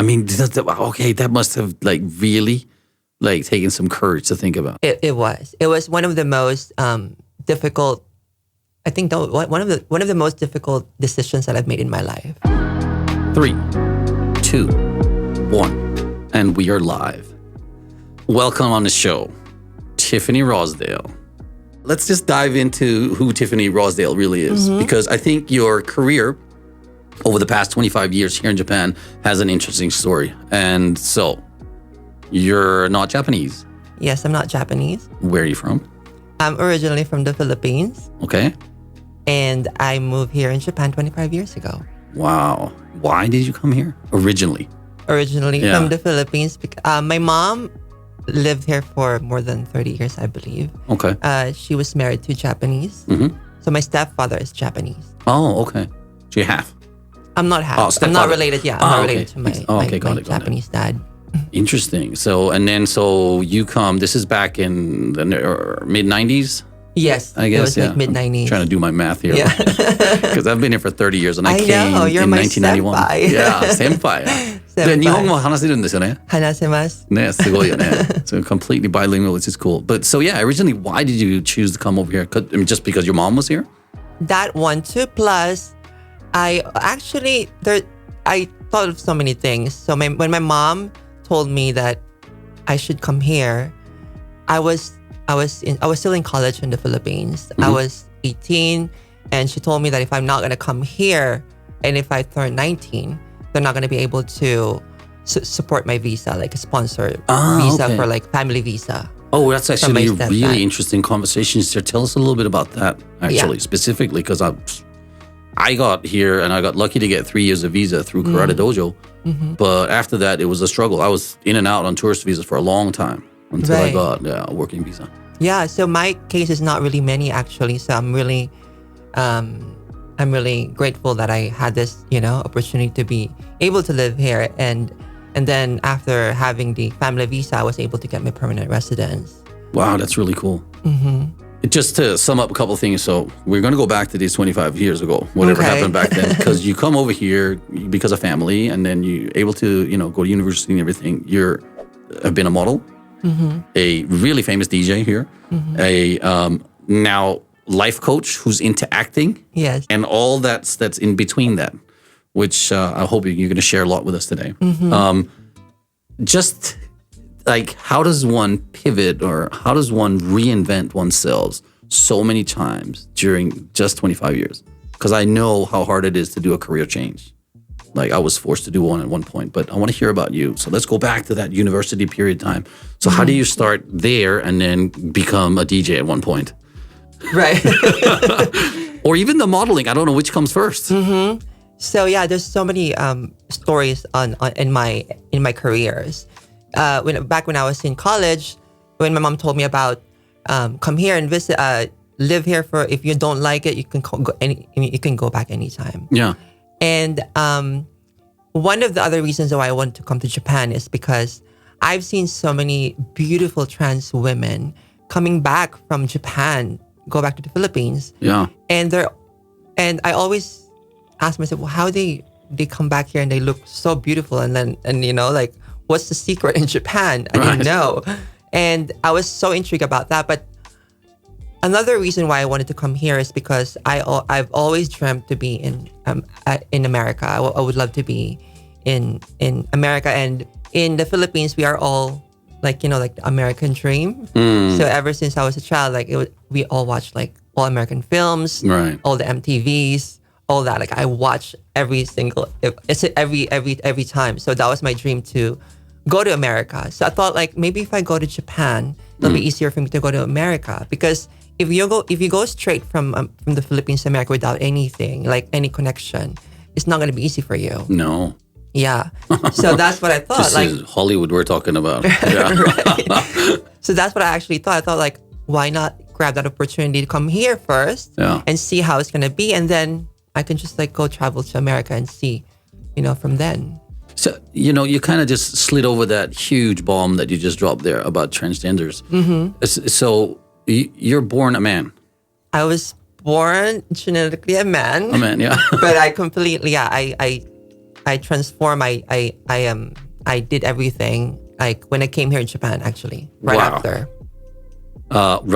I mean, okay, that must have like really like taken some courage to think about. It was one of the most difficult. I think one of the most difficult decisions that I've made in my life. 3, 2, 1, and we are live. Welcome on the show, Tiffany Rossdale. Let's just dive into who Tiffany Rossdale really is, because I think your career over the past 25 years here in Japan has an interesting story. And so, you're not Japanese. Yes, I'm not Japanese. Where are you from? I'm originally from the Philippines. Okay. And I moved here in Japan 25 years ago. Wow. Why did you come here originally? Originally from the Philippines. My mom lived here for more than 30 years, I believe. Okay. She was married to Japanese. So my stepfather is Japanese. Oh, okay. So you're half. I'm not half. Oh, I'm not related. Yeah, I'm not related to my Japanese dad. Interesting. So you come, this is back in the mid-90s? Yes. I guess, it was like mid-90s. Trying to do my math here. Yeah. Because I've been here for 30 years and I came you're in my 1991. senpai. Yeah, senpai. で、日本語話せるんですよね。話せます。ね、すごいよね。So completely bilingual, which is cool. But so yeah, originally, why did you choose to come over here? Just because your mom was here? That one too. Plus, I thought of so many things. So when my mom told me that I should come here, I was still in college in the Philippines. I was 18, and she told me that if I'm not gonna come here, and if I turn 19, they're not gonna be able to support my visa, like a sponsor visa for like family visa. Oh, that's actually a really interesting conversation. So tell us a little bit about that, actually, specifically, because I got here and I got lucky to get 3 years of visa through Karate Dojo. But after that, it was a struggle. I was in and out on tourist visas for a long time until I got a working visa. Yeah, so my case is not really many, actually. So I'm really grateful that I had this, opportunity to be able to live here. And then after having the family visa, I was able to get my permanent residence. Wow, that's really cool. Just to sum up a couple of things, so we're going to go back to these 25 years ago, whatever happened back then, because you come over here because of family, and then you're able to, go to university and everything. Have been a model, a really famous DJ here, a now life coach who's into acting, and all that's in between that, which I hope you're going to share a lot with us today. Just like, how does one pivot or how does one reinvent oneself so many times during just 25 years? Because I know how hard it is to do a career change. Like, I was forced to do one at one point, but I want to hear about you. So let's go back to that university period time. So how do you start there and then become a DJ at one point? Right. Or even the modeling. I don't know which comes first. So yeah, there's so many stories in my careers. Back when I was in college, when my mom told me about come here and visit, live here for, if you don't like it, you can go back anytime. Yeah. And one of the other reasons why I wanted to come to Japan is because I've seen so many beautiful trans women coming back from Japan, go back to the Philippines. Yeah. And I always ask myself, well, how they come back here and they look so beautiful, and like, what's the secret in Japan? I didn't know. And I was so intrigued about that. But another reason why I wanted to come here is because I've always dreamt to be in America. I would love to be in America. And in the Philippines, we are all like the American dream. So ever since I was a child, we all watched like all American films, all the MTVs, all that. Like, I watch every time. So that was my dream to go to America. So I thought, like, maybe if I go to Japan, it'll be easier for me to go to America, because if you go straight from the Philippines to America without anything, like any connection, it's not going to be easy for you. No. Yeah. So that's what I thought. This is Hollywood we're talking about. Yeah. So that's what I actually thought. I thought, like, why not grab that opportunity to come here first and see how it's going to be, and then I can just like go travel to America and see, from then. So, you kind of just slid over that huge bomb that you just dropped there about transgenders. So you're born a man. I was born genetically a man. A man, yeah. But I completely, I I transformed. I did everything. Like when I came here in Japan, actually, right after.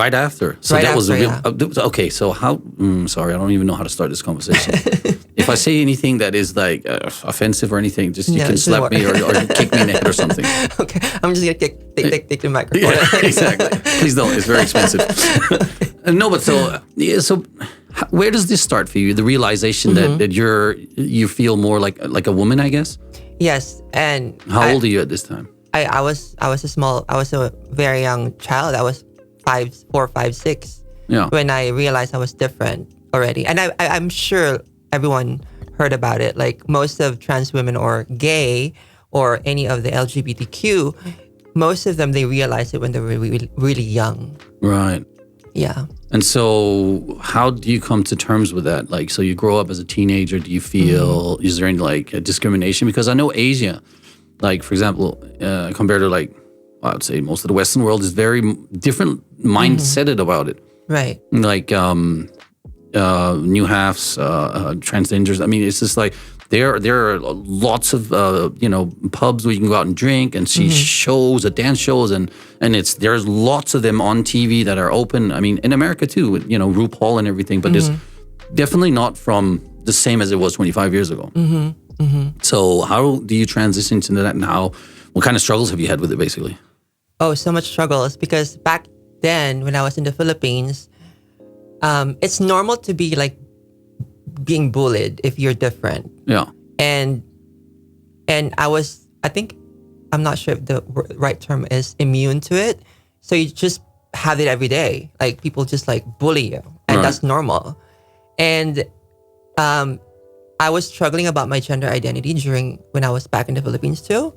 Right after. So right that was a after, real. Okay, so how? Sorry, I don't even know how to start this conversation. If I say anything that is like offensive or anything, just you can slap me or kick me in the head or something. Okay, I'm just gonna take the microphone. Yeah, exactly. Please don't. It's very expensive. No, but so where does this start for you? The realization that you feel more like a woman, I guess. Yes, and how old are you at this time? I was a very young child. I was 4, 5, 6. Yeah. When I realized I was different already, and I'm sure everyone heard about it. Like most of trans women or gay or any of the LGBTQ, most of them they realized it when they were really, really young. Right. Yeah. And so, how do you come to terms with that? Like, so you grow up as a teenager. Do you feel is there any like discrimination? Because I know Asia, like for example, compared to like I would say most of the Western world is very different mindseted about it. Right. Like new halves, transgenders. I mean, it's just like there are lots of pubs where you can go out and drink and see shows, dance shows, and there's lots of them on TV that are open. I mean, in America too, with RuPaul and everything. But it's definitely not from the same as it was 25 years ago. So how do you transition to that now? What kind of struggles have you had with it, basically? Oh, so much struggles because back then when I was in the Philippines, it's normal to be like being bullied if you're different. Yeah. And I'm not sure if the right term is immune to it. So you just have it every day. Like people just like bully you and that's normal. And I was struggling about my gender identity when I was back in the Philippines too.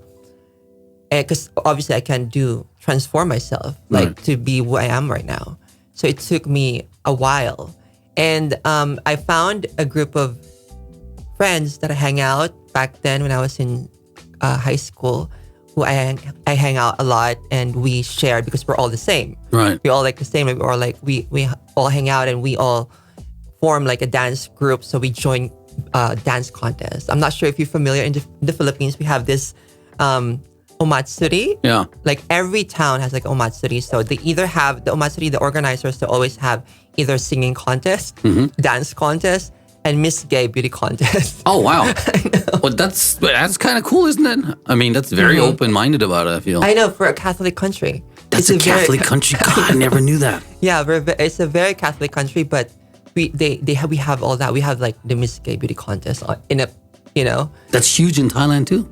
Because obviously I can't transform myself to be who I am right now. So it took me a while. And I found a group of friends that I hang out back then when I was in high school, who I hang out a lot and we shared because we're all the same. Right. We all like the same. We all hang out and we all form like a dance group. So we join dance contests. I'm not sure if you're familiar in the Philippines. We have this omatsuri. Yeah. Like every town has like omatsuri. So they either have the omatsuri, the organizers, they always have either singing contest, dance contest, and Miss Gay beauty contest. Oh, wow. Well, that's kind of cool, isn't it? I mean, that's very open-minded about it, I feel. I know, for a Catholic country. That's a Catholic country? God, I never knew that. Yeah, it's a very Catholic country, but we have all that. We have like the Miss Gay beauty contest That's huge in Thailand too.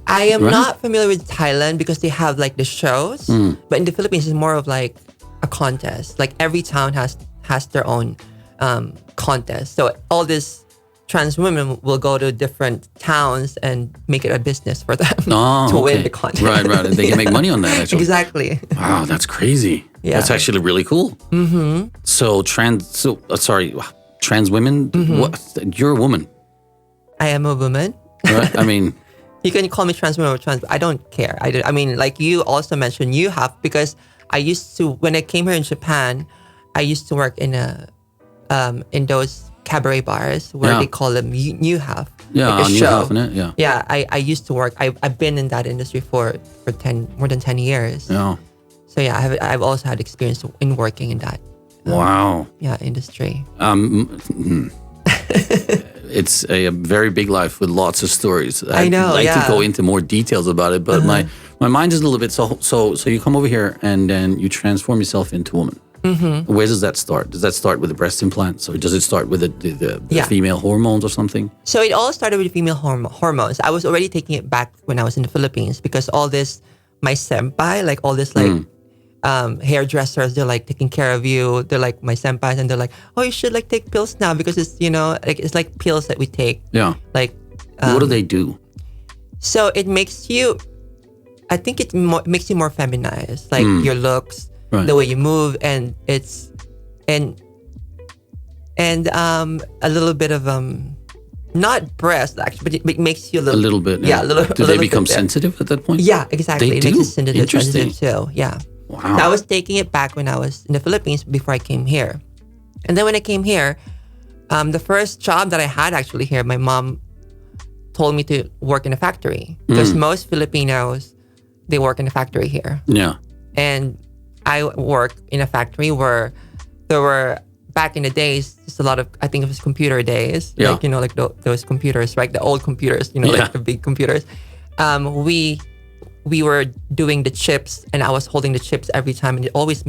I am not familiar with Thailand because they have like the shows, but in the Philippines it's more of like a contest. Like every town has their own contest. So all these trans women will go to different towns and make it a business for them to win the contest. Right. And they can make money on that, actually. Exactly. Wow, that's crazy. Yeah. That's actually really cool. So trans women, you're a woman. I am a woman. Right? I mean... You can call me trans woman or trans. I don't care. I mean, like you also mentioned, you have, because I used to, when I came here in Japan, I used to work in in those cabaret bars where they call them new half. Yeah, like a new show. half, innit? Yeah. Yeah, I used to work. I've been in that industry for more than 10 years. Yeah. So yeah, I've also had experience in working in that. Wow. Yeah, industry. It's a very big life with lots of stories. I know. I'd like to go into more details about it, but my mind is a little bit so you come over here and then you transform yourself into a woman. Where does that start? Does that start with the breast implants, or does it start with the female hormones or something? So it all started with female hormones. I was already taking it back when I was in the Philippines because all this, my senpai, like all this like hairdressers, they're like taking care of you. They're like my senpais, and they're like, oh, you should like take pills now because it's like it's like pills that we take. Yeah. Like, what do they do? So it makes you, I think it makes you more feminized, like your looks, the way you move, and it's and a little bit of not breast actually, but it makes you a little bit. Yeah, a little. Do they become sensitive at that point? Yeah, exactly. They it do. Makes it sensitive too. Yeah. Wow. So I was taking it back when I was in the Philippines before I came here. And then when I came here, the first job that I had actually here, my mom told me to work in a factory because most Filipinos, they work in a factory here. Yeah. And I work in a factory where there were, back in the days, just a lot of, I think it was computer days. Yeah. Like, like those computers, right? The old computers, like the big computers. We were doing the chips, and I was holding the chips every time, and it always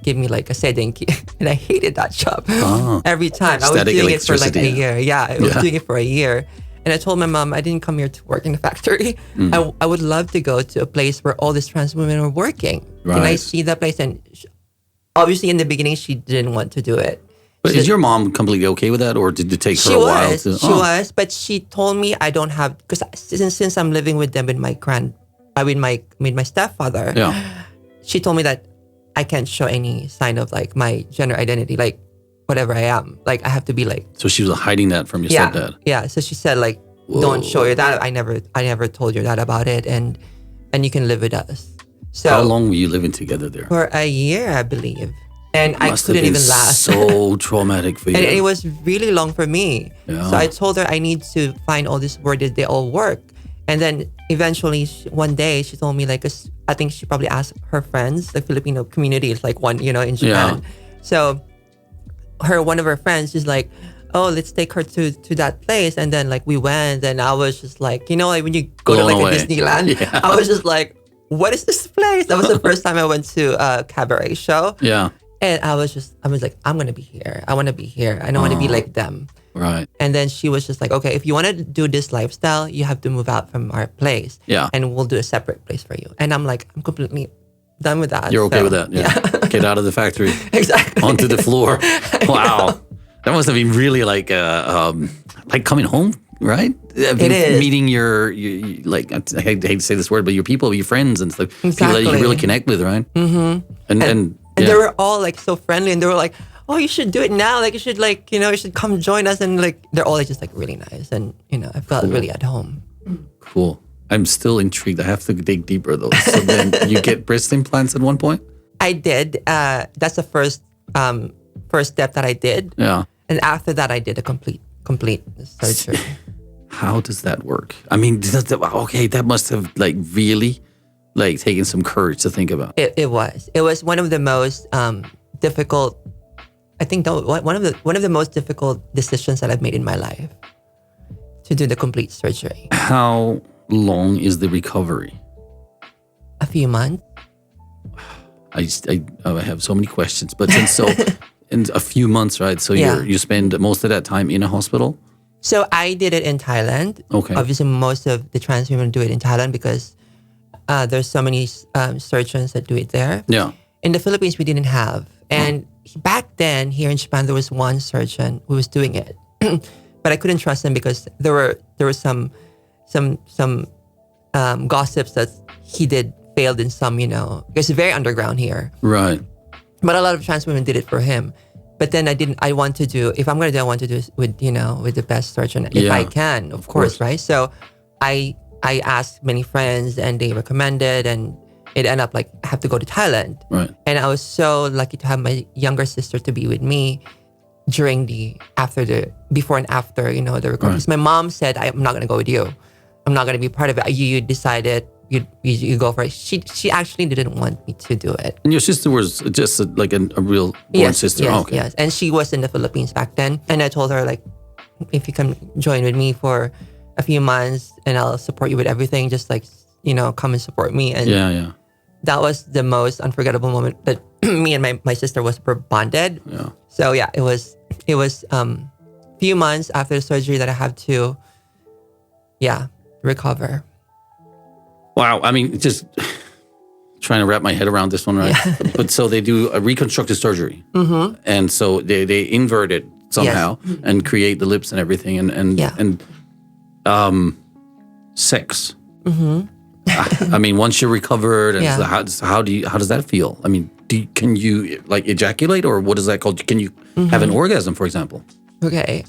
give me like a sedinki, and I hated that job every time. I was doing it for like a year. Yeah, I was doing it for a year, and I told my mom I didn't come here to work in a factory. I would love to go to a place where all these trans women are working. Right. Can I see that place? And obviously, in the beginning, she didn't want to do it. But is your mom completely okay with that, or did it take her a while to? She was, but she told me I don't have, because since I'm living with them with my stepfather. Yeah. She told me that I can't show any sign of like my gender identity, like whatever I am. Like I have to be like. So she was hiding that from your stepdad. Yeah. So she said like, don't show your dad. I never told your dad about it, and you can live with us. So how long were you living together there? For a year, I believe. And I couldn't even last. So traumatic for you. And it was really long for me. Yeah. So I told her I need to find all these words that they all work. And then eventually one day she told me like, I think she probably asked her friends, the Filipino community is like one, in Japan. Yeah. So one of her friends is like, oh, let's take her to that place. And then like we went, and I was just like, like when you go to like a Disneyland, I was just like, what is this place? That was the first time I went to a cabaret show. Yeah. And I was like, I'm going to be here. I want to be here. I don't want to be like them. Right. And then she was just like, okay, if you want to do this lifestyle, you have to move out from our place. Yeah. And we'll do a separate place for you. And I'm like, I'm completely done with that. You're okay with that? Yeah. Get out of the factory. Exactly. Onto the floor. Wow. That must have been really like coming home, right? It is. Meeting your like, I hate to say this word, but your people, your friends and stuff. Exactly. People that you really connect with, right? Mm-hmm. And they were all like so friendly, and they were like, oh, you should do it now. Like you should you should come join us. And like, they're all like, just like really nice. And, I felt really at home. Cool. I'm still intrigued. I have to dig deeper though. So then you get breast implants at one point? I did. That's the first step that I did. Yeah. And after that, I did a complete surgery. How does that work? I mean, that must have like really like taken some courage to think about. It was one of the most difficult. I think one of the most difficult decisions that I've made in my life, to do the complete surgery. How long is the recovery? A few months. I have so many questions, but in a few months, right? So you spend most of that time in a hospital? So I did it in Thailand. Okay. Obviously, most of the trans women do it in Thailand because there's so many surgeons that do it there. Yeah. In the Philippines, we didn't have. And back then, here in Japan, there was one surgeon who was doing it. But I couldn't trust him because there were some gossips that he failed in some, because it's very underground here. Right. But a lot of trans women did it for him. But then I want to do, if I'm going to do, I want to do it with, with the best surgeon, if I can, of course, right? So I asked many friends, and they recommended, and it ended up like I have to go to Thailand. Right. And I was so lucky to have my younger sister to be with me during before and after, the recovery. Right. My mom said, I'm not going to go with you. I'm not going to be part of it. You decided, you go for it. She actually didn't want me to do it. And your sister was just like a real born sister? Yes, oh, okay. Yes. And she was in the Philippines back then. And I told her, like, if you can join with me for a few months and I'll support you with everything, just like, come and support me. And yeah. That was the most unforgettable moment that me and my sister were bonded. Yeah. So yeah, it was few months after the surgery that I have to, recover. Wow. I mean, just trying to wrap my head around this one, right? Yeah. But so they do a reconstructive surgery. Mm-hmm. And so they invert it somehow and create the lips and everything and sex. Mm-hmm. I mean, once you're recovered, and how does that feel? I mean, can you like ejaculate, or what is that called? Can you have an orgasm, for example? Okay.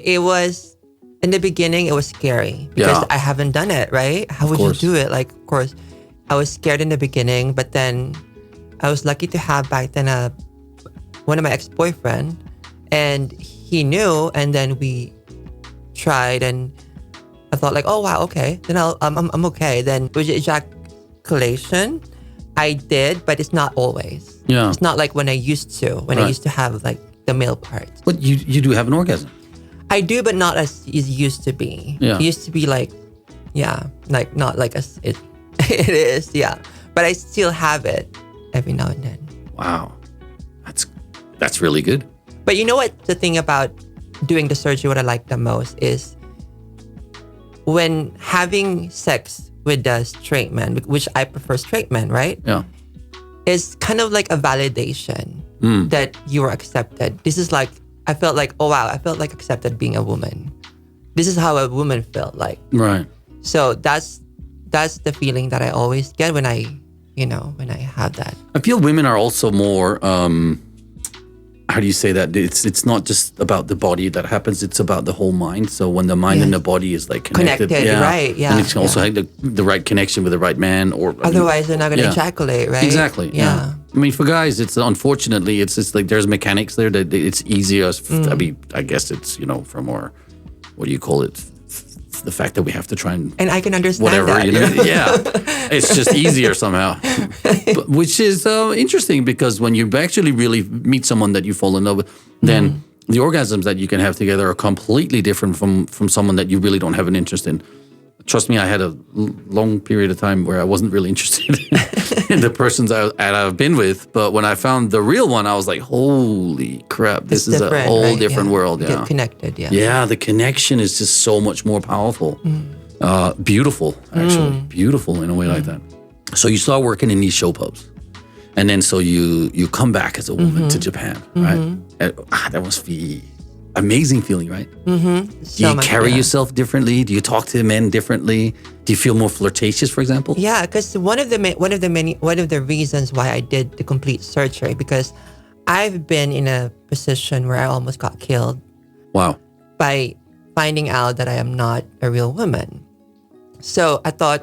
It was, in the beginning, it was scary because I haven't done it, right? How would you do it? Like, of course, I was scared in the beginning, but then I was lucky to have back then one of my ex-boyfriend, and he knew, and then we tried, and I thought like, oh wow, okay, then I'm okay. Then with ejaculation, I did, but it's not always. Yeah. It's not like when I used to. When I used to have like the male part. But you do have an orgasm. I do, but not as it used to be. Yeah. It used to be like, like not like as it is, yeah. But I still have it every now and then. Wow, that's really good. But you know what? The thing about doing the surgery, what I like the most is when having sex with a straight man, which I prefer straight men, right? Yeah. Is kind of like a validation that you were accepted. This is like, I felt like, oh wow, I felt like accepted being a woman. This is how a woman felt like. Right. So that's the feeling that I always get when I have that. I feel women are also more, how do you say that? It's not just about the body that happens, it's about the whole mind. So when the mind and the body is like connected, right, yeah. And it's also have the right connection with the right man, or otherwise they're not going to ejaculate, right? Exactly. Yeah. I mean, for guys, it's unfortunately, it's just like there's mechanics there that it's easier. I mean, I guess it's, from our, what do you call it? The fact that we have to try and I can understand whatever, that. Yeah, it's just easier somehow, which is interesting because when you actually really meet someone that you fall in love with, then the orgasms that you can have together are completely different from someone that you really don't have an interest in. Trust me, I had a long period of time where I wasn't really interested in the persons I've been with. But when I found the real one, I was like, holy crap, this is a whole different world. Yeah. Get connected, yeah. Yeah, the connection is just so much more powerful. Beautiful, actually. Beautiful in a way like that. So you start working in these show pubs. And then so you come back as a woman to Japan, right? And, that must be amazing feeling, right? Do you carry yourself differently? Do you talk to men differently? Do you feel more flirtatious, for example? Yeah, because one of the reasons why I did the complete surgery, because I've been in a position where I almost got killed. Wow. By finding out that I am not a real woman. So I thought,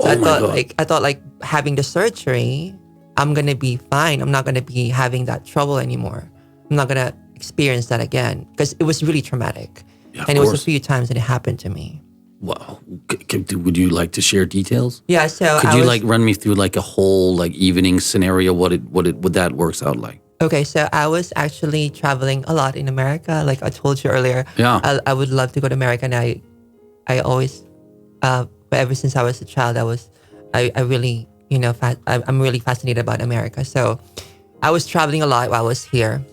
I thought like having the surgery, I'm gonna be fine. I'm not gonna be having that trouble anymore. I'm not gonna experience that again because it was really traumatic, and it was a few times that it happened to me. Wow. Would you like to share details? Yeah. So could you run me through like a whole like evening scenario? What that works out like? Okay, so I was actually traveling a lot in America, like I told you earlier. Yeah. I would love to go to America, and I always, ever since I was a child, I really, I'm really fascinated about America. So I was traveling a lot while I was here.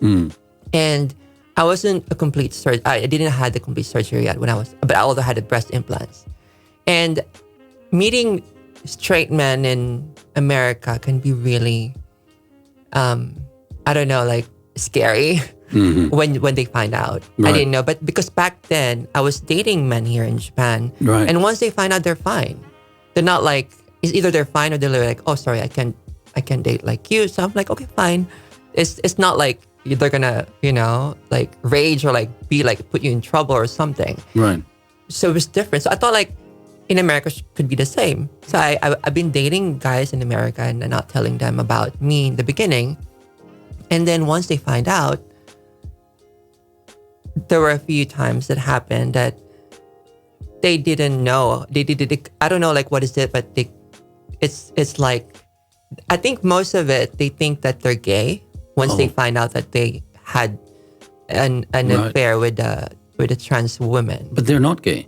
And I wasn't a complete surgeon. I didn't have the complete surgery yet but I also had the breast implants. And meeting straight men in America can be really, I don't know, like scary when they find out. Right. I didn't know, but because back then I was dating men here in Japan. Right. And once they find out, they're fine. They're not like, it's either they're fine or they're like, oh, sorry, I can't date like you. So I'm like, okay, fine. It's not like they're gonna, like rage or like be like put you in trouble or something. Right. So it was different. So I thought like in America could be the same. So I've been dating guys in America and not telling them about me in the beginning. And then once they find out, there were a few times that happened that they didn't know. They I don't know like what is it, but it's like, I think most of it, they think that they're gay. Once they find out that they had an affair with a trans woman. But they're not gay.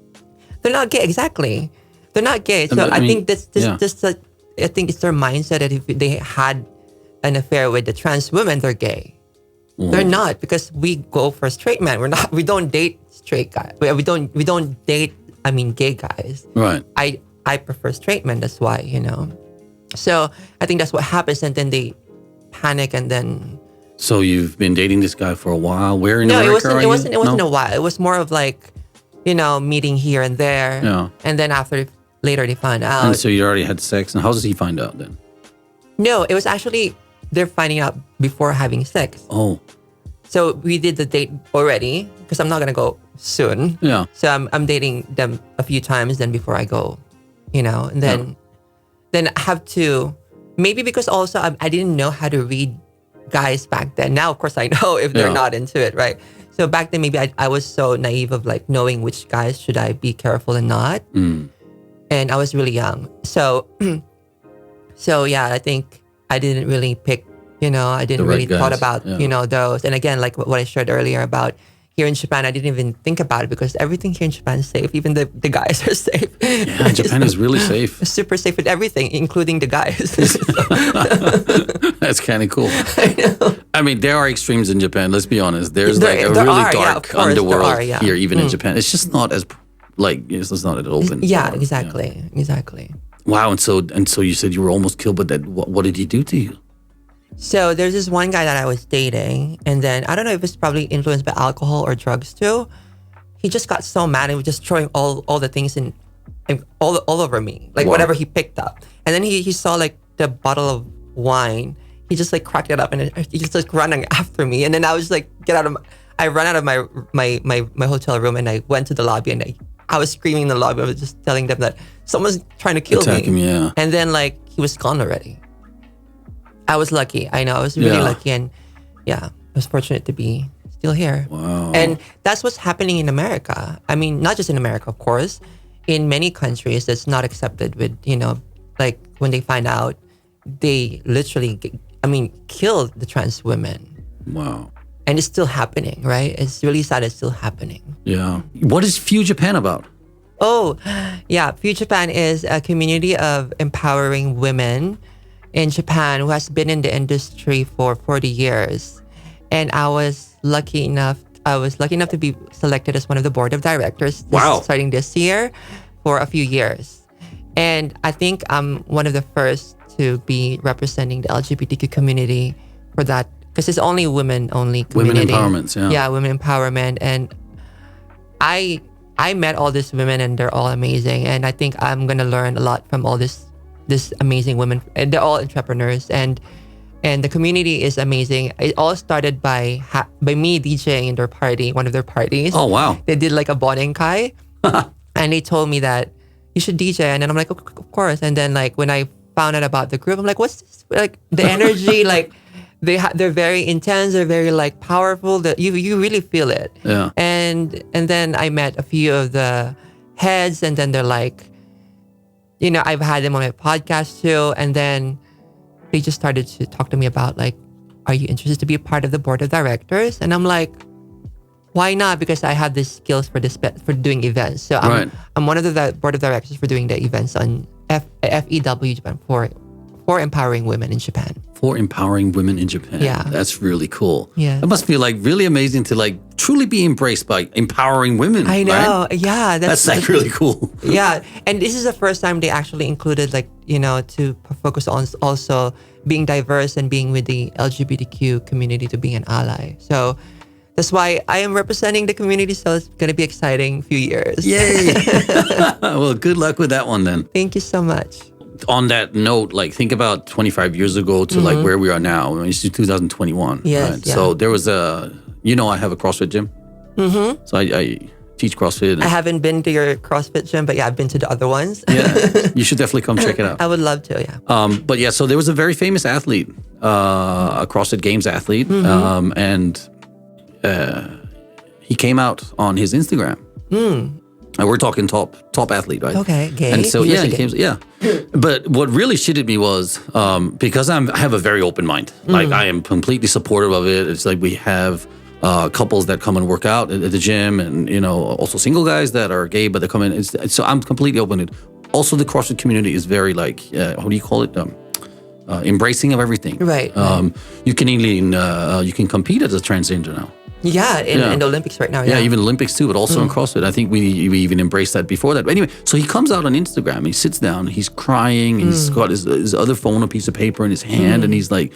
They're not gay, exactly. They're not gay. So I think I think it's their mindset that if they had an affair with a trans woman, they're gay. They're not, because we go for straight men. We don't date straight guys. We don't date gay guys. Right. I prefer straight men, that's why, So I think that's what happens, and then they panic, and then. So you've been dating this guy for a while. Where in America are you? It wasn't a while. It was more of like, meeting here and there. Yeah. And then later they found out. And so you already had sex. And how does he find out then? No, it was actually they're finding out before having sex. Oh. So we did the date already because I'm not gonna go soon. Yeah. So I'm dating them a few times then before I go, and then I have to. Maybe because also I didn't know how to read guys back then. Now, of course, I know if they're not into it, right? So back then, maybe I was so naive of like knowing which guys should I be careful and not. And I was really young. So yeah, I think I didn't really pick, I didn't really thought about, those. And again, like what I shared earlier about here in Japan, I didn't even think about it because everything here in Japan is safe. Even the guys are safe. Yeah, Japan is really safe. Super safe with everything, including the guys. That's kind of cool. I know. I mean, there are extremes in Japan. Let's be honest. There's like a really dark underworld here, even in Japan. It's just not as it's not as open. Yeah, exactly. Wow, and so you said you were almost killed, but what did he do to you? So there's this one guy that I was dating, and then I don't know if it's probably influenced by alcohol or drugs too. He just got so mad and was just throwing all the things in all over me, like whatever he picked up. And then he saw like the bottle of wine. He just like cracked it up and he just like running after me. And then I was like, I ran out of my hotel room and I went to the lobby and I was screaming in the lobby. I was just telling them that someone's trying to kill me. Yeah. And then like he was gone already. I was lucky. I know. I was really lucky. And I was fortunate to be still here. Wow. And that's what's happening in America. I mean, not just in America, of course. In many countries, that's not accepted with, like when they find out, they literally, killed the trans women. Wow. And it's still happening, right? It's really sad it's still happening. Yeah. What is Few Japan about? Oh, yeah. Few Japan is a community of empowering women in Japan who has been in the industry for 40 years. And I was lucky enough to be selected as one of the board of directors starting this year for a few years. And I think I'm one of the first to be representing the LGBTQ community for that, because it's only women-only community. Women empowerment, yeah. Yeah, women empowerment. And I met all these women and they're all amazing. And I think I'm going to learn a lot from all this amazing women. And they're all entrepreneurs. And the community is amazing. It all started by me DJing in their party, one of their parties. Oh, wow. They did like a bonenkai. And they told me that you should DJ. And then I'm like, of course. And then like when I found out about the group, I'm like, what's this? Like the energy, like they're very intense. They're very like powerful. That you really feel it. Yeah. And then I met a few of the heads, and then they're like, I've had them on my podcast too. And then they just started to talk to me about like, are you interested to be a part of the board of directors? And I'm like, why not? Because I have the skills for doing events. So I'm one of the board of directors for doing the events on FEW Japan for empowering women in Japan. For empowering women in Japan. Yeah. That's really cool. Yeah. It must be like really amazing to like truly be embraced by empowering women. I know. Right? Yeah. That's like really cool. Yeah. And this is the first time they actually included like, to focus on also being diverse and being with the LGBTQ community to being an ally. So that's why I am representing the community. So it's going to be exciting few years. Yay. Well, good luck with that one then. Thank you so much. On that note, like think about 25 years ago to like where we are now. It's 2021. Yes. Right? Yeah. So there was I have a CrossFit gym. Mm-hmm. So I teach CrossFit. I haven't been to your CrossFit gym, but yeah, I've been to the other ones. Yeah. You should definitely come check it out. I would love to, yeah. But yeah, so there was a very famous athlete, a CrossFit Games athlete. And he came out on his Instagram. And we're talking top athlete, right? Okay, gay. And so he came, But what really shitted me was because I have a very open mind. Like I am completely supportive of it. It's like we have couples that come and work out at the gym, and also single guys that are gay but they come in. So I'm completely open to it. Also, the CrossFit community is very like what do you call it? Embracing of everything. Right. You can even you can compete as a transgender now. Yeah, in the Olympics right now. Yeah, even Olympics too, but also in CrossFit. I think we even embraced that before that. But anyway, so he comes out on Instagram, he sits down, he's crying, he's got his other phone, a piece of paper in his hand, and he's like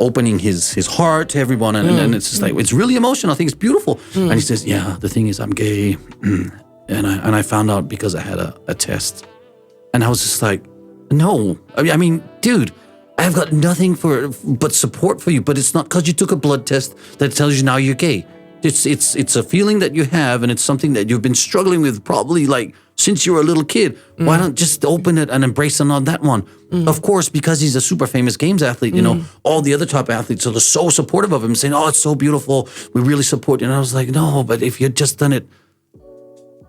opening his heart to everyone. And it's just like, it's really emotional. I think it's beautiful. And he says, yeah, the thing is I'm gay. And I found out because I had a test. And I was just like, no. I mean, dude, I've got nothing but support for you, but it's not because you took a blood test that tells you now you're gay. It's a feeling that you have, and it's something that you've been struggling with probably like since you were a little kid. Why don't just open it and embrace it on that one? Of course, because he's a super famous games athlete, all the other top athletes are so supportive of him, saying, oh, it's so beautiful. We really support you. And I was like, no, but if you had just done it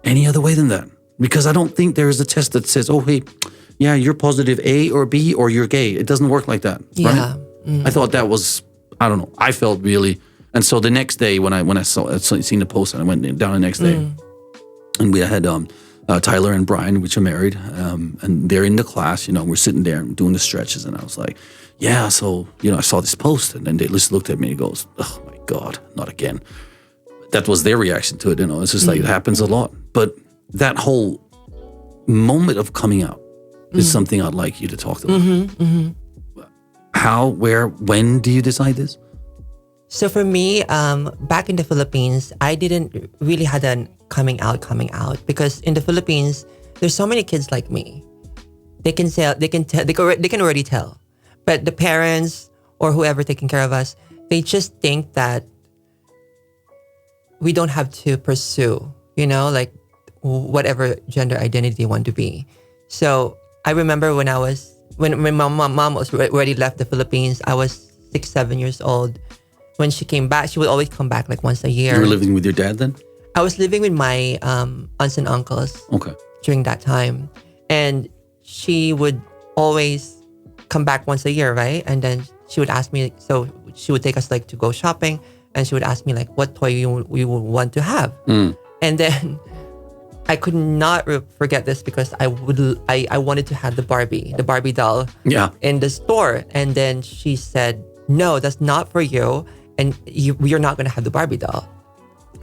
any other way than that, because I don't think there is a test that says, oh, hey, yeah, you're positive A or B or you're gay. It doesn't work like that. Yeah. Right? I thought that was, I don't know. I felt really, and so the next day when I seen the post and I went down the next day, and we had Tyler and Brian, which are married, and they're in the class. We're sitting there doing the stretches, and I was like, yeah. So I saw this post, and then they just looked at me and goes, oh my God, not again. That was their reaction to it. It's just like it happens a lot. But that whole moment of coming out is something I'd like you to talk about. How, where, when do you decide this? So for me, back in the Philippines, I didn't really had a coming out because in the Philippines, there's so many kids like me. They can already tell, but the parents or whoever taking care of us, they just think that we don't have to pursue, like whatever gender identity you want to be. So I remember when my mom was already left the Philippines, I was 6-7 years old. When she came back, she would always come back like once a year. You were living with your dad then? I was living with my aunts and uncles during that time. And she would always come back once a year, right? And then she would ask me, so she would take us like to go shopping, and she would ask me like what toy we would want to have. And then I could not forget this because I wanted to have the Barbie doll in the store. And then she said, no, that's not for you. And you're not going to have the Barbie doll.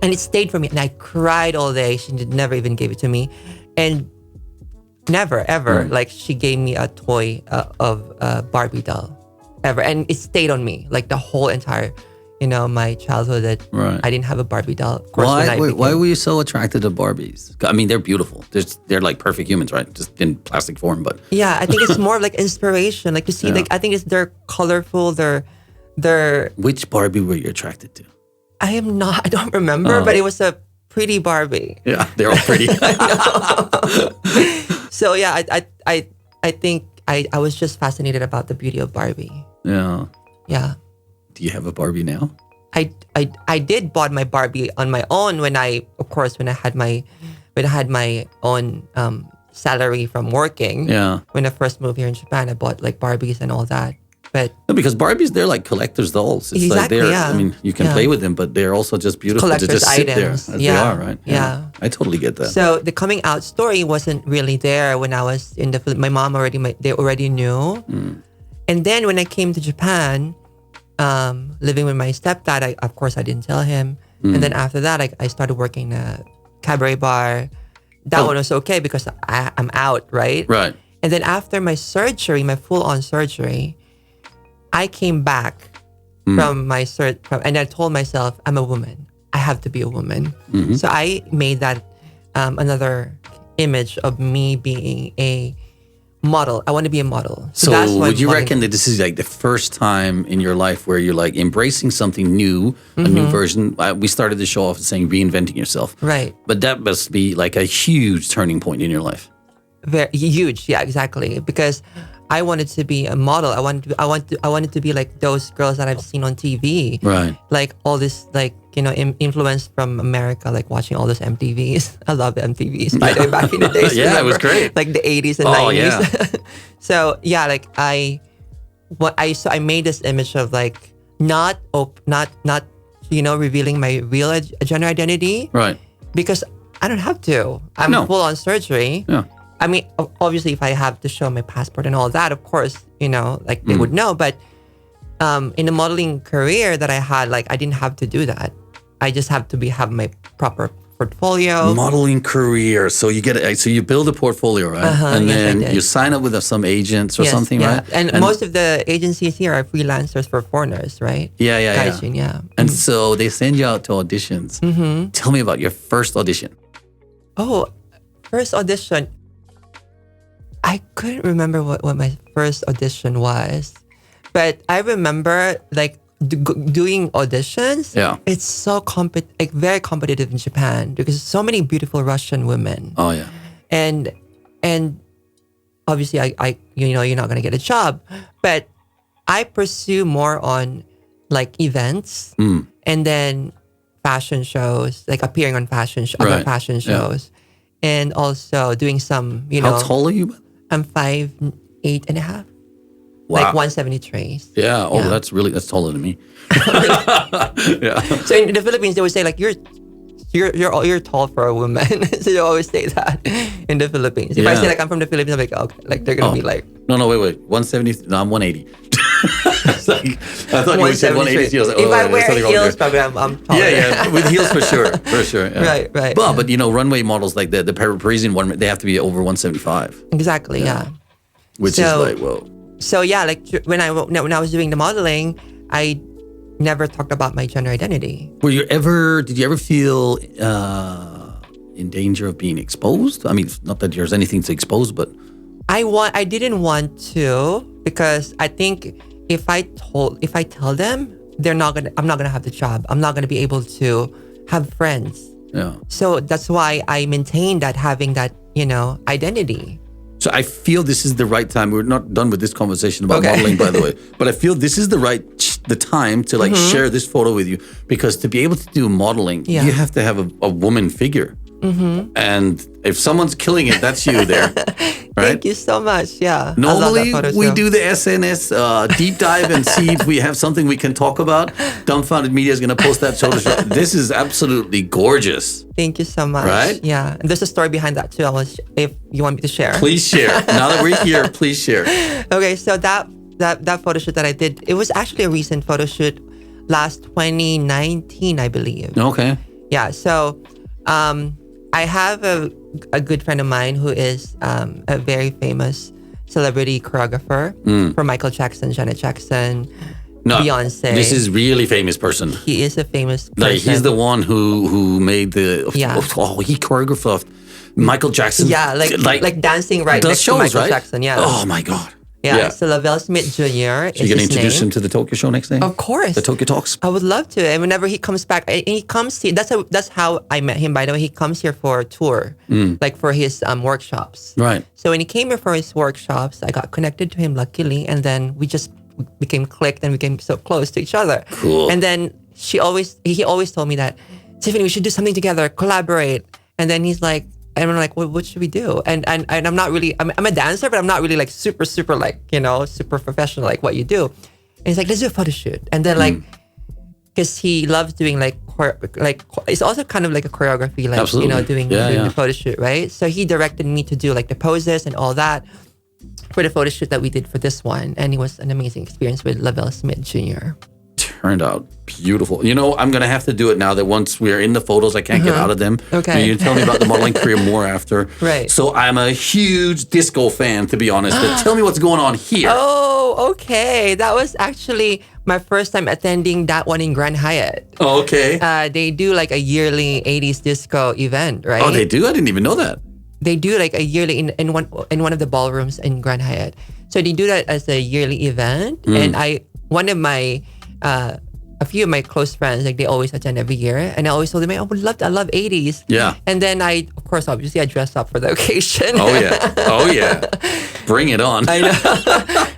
And it stayed for me. And I cried all day. She never even gave it to me. And never, ever, like she gave me a toy of a Barbie doll. Ever. And it stayed on me. Like the whole entire, my childhood that I didn't have a Barbie doll. Of course, why were you so attracted to Barbies? I mean, they're beautiful. They're like perfect humans, right? Just in plastic form, but... Yeah, I think it's more of like inspiration. Like to see, like I think they're colorful, they're... Which Barbie were you attracted to? I don't remember, but it was a pretty Barbie. Yeah, they're all pretty. So yeah, I think I was just fascinated about the beauty of Barbie. Yeah. Yeah. Do you have a Barbie now? I did bought my Barbie on my own when I had my own salary from working. Yeah. When I first moved here in Japan, I bought like Barbies and all that. But no, because Barbies, they're like collector's dolls. It's like I mean, you can play with them, but they're also just beautiful to just sit items. there as they are, right? Yeah. I totally get that. So the coming out story wasn't really there when I was in my mom they already knew. And then when I came to Japan, living with my stepdad, of course I didn't tell him. And then after that, I started working in a cabaret bar. That one was okay because I'm out, right? Right. And then after my surgery, my full-on surgery, I came back from my and I told myself, I'm a woman. I have to be a woman. So I made that another image of me being a model. I want to be a model. So that's would you reckon that this is like the first time in your life where you're like embracing something new, a new version? We started the show off saying reinventing yourself. Right. But that must be like a huge turning point in your life. Very huge. Yeah, exactly. Because I wanted to be a model. I wanted to be like those girls that I've seen on TV. Right. Like all this, like, influence from America, like watching all those MTVs. I love the MTVs, by the way, back in the days. Yeah, it was great. Like the 80s and 90s. Yeah. So yeah, like I made this image of like not revealing my real gender identity. Right. Because I don't have to. I'm full on surgery. Yeah. I mean, obviously, if I have to show my passport and all that, of course, like they would know. But in the modeling career that I had, like I didn't have to do that. I just have to have my proper portfolio. Modeling career. So you build a portfolio, right? And then you sign up with some agents or something, right? And most of the agencies here are freelancers for foreigners, right? Yeah. Gaijin, yeah. And so they send you out to auditions. Tell me about your first audition. Oh, first audition. I couldn't remember what my first audition was, but I remember like doing auditions. Yeah, it's so very competitive in Japan because so many beautiful Russian women. Oh yeah, and obviously I you know, you're not gonna get a job, but I pursue more on like events and then fashion shows, like appearing on other fashion shows, and also doing some, you know. How tall are you? I'm 5'8.5". Wow. Like 173. Yeah. Oh, that's taller than me. Yeah. So in the Philippines, they would say like you're tall for a woman. So they always say that in the Philippines. If I say like I'm from the Philippines, I'm like, okay, like they're gonna be like, no, wait, 170. No, I'm 180. Like, I thought you would say 180. I was like, if I wear heels, probably I'm taller. Yeah, with heels for sure. Yeah. Right. But you know, runway models like the Parisian one, they have to be over 175. Exactly. Yeah. Which is like, whoa. So yeah, like when I was doing the modeling, I never talked about my gender identity. Did you ever feel in danger of being exposed? I mean, not that there's anything to expose, but I didn't want to, because I think if I tell them, I'm not gonna have the job. I'm not gonna be able to have friends. Yeah. So that's why I maintained that, having that, you know, identity. So I feel this is the right time. We're not done with this conversation about modeling, by the way. But I feel this is the time to like share this photo with you, because to be able to do modeling, you have to have a woman figure. And if someone's killing it, that's you there. Right? Thank you so much. Yeah. Normally, we do the SNS deep dive and see if we have something we can talk about. Dumbfounded Media is going to post that photo. This is absolutely gorgeous. Thank you so much. Right? Yeah. And there's a story behind that too. If you want me to share. Please share. Now that we're here, please share. Okay. So that photo shoot that I did, it was actually a recent photo shoot, last 2019, I believe. Okay. Yeah. So, I have a good friend of mine who is a very famous celebrity choreographer for Michael Jackson, Janet Jackson, Beyonce. This is really famous person. He is a famous person. Like, he's the one who made the... Yeah. he choreographed Michael Jackson. Yeah, like dancing right next to Michael Jackson. Yeah. Oh my God. Yeah. So Lavelle Smith Jr. So is you're going to his introduce name. him to the Tokyo show next day? Of course. The Tokyo Talks? I would love to. And whenever he comes back, and he comes here. That's how I met him, by the way. He comes here for a tour, like for his workshops. Right. So when he came here for his workshops, I got connected to him luckily, and then we just became clicked and became so close to each other. Cool. And then he always told me that, Tiffany, we should do something together, collaborate. And then he's like, and I'm like, well, what should we do? And I'm not really, I'm a dancer, but I'm not really like super like, you know, super professional like what you do. And he's like, let's do a photo shoot. And then like, because he loves doing like it's also kind of like a choreography, like, Absolutely. you know, doing the photo shoot, right? So he directed me to do like the poses and all that for the photo shoot that we did for this one. And it was an amazing experience with Lavelle Smith Jr. Turned out beautiful. You know, I'm going to have to do it now that once we're in the photos, I can't get out of them. Okay. You tell me about the modeling career more after. Right. So I'm a huge disco fan, to be honest. But tell me what's going on here. Oh, okay. That was actually my first time attending that one in Grand Hyatt. Oh, okay. They do like a yearly 80s disco event, right? Oh, they do? I didn't even know that. They do like a yearly in one of the ballrooms in Grand Hyatt. So they do that as a yearly event. And a few of my close friends, like they always attend every year, and I always told them, I love 80s. Yeah. And then I dress up for the occasion. Oh yeah. Bring it on. I know.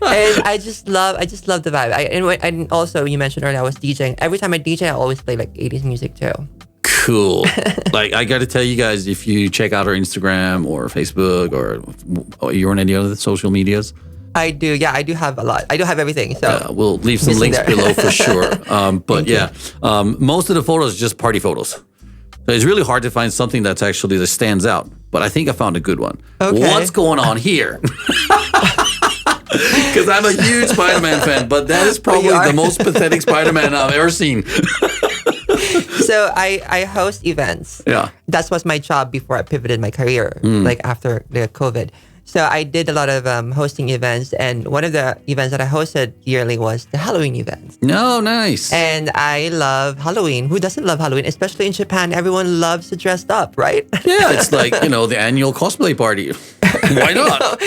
And I just love the vibe. And also, you mentioned earlier, I was DJing. Every time I DJ, I always play like 80s music too. Cool. Like, I got to tell you guys, if you check out our Instagram or Facebook or you're on any other social medias. I do. Yeah, I do have a lot. I do have everything. So we'll leave some links below for sure. But most of the photos are just party photos. So it's really hard to find something that stands out. But I think I found a good one. Okay. What's going on here? Because I'm a huge Spider-Man fan, but that is probably the most pathetic Spider-Man I've ever seen. So I host events. Yeah. That was my job before I pivoted my career, like after the COVID. So I did a lot of hosting events, and one of the events that I hosted yearly was the Halloween event. No, nice. And I love Halloween. Who doesn't love Halloween? Especially in Japan, everyone loves to dress up, right? Yeah, it's like, the annual cosplay party. Why not?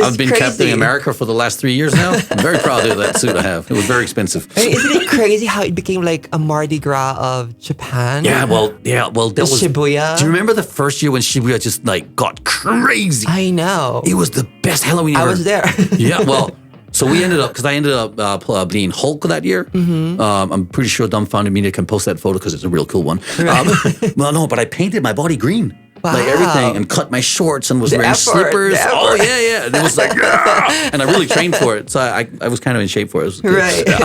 I've been Captain America for the last 3 years now. I'm very proud of that suit I have. It was very expensive. I mean, isn't it crazy how it became like a Mardi Gras of Japan? Yeah, well, that was Shibuya. Do you remember the first year when Shibuya just like got crazy? I know. It was the best Halloween ever. I was there. Yeah, well, so I ended up being Hulk that year. I'm pretty sure Dumbfounded Media can post that photo because it's a real cool one. Right. Well, no, but I painted my body green. Wow. Like everything, and cut my shorts and was wearing slippers. Oh, yeah. And it was like, and I really trained for it. So I was kind of in shape for it. It was good. Right. Yeah.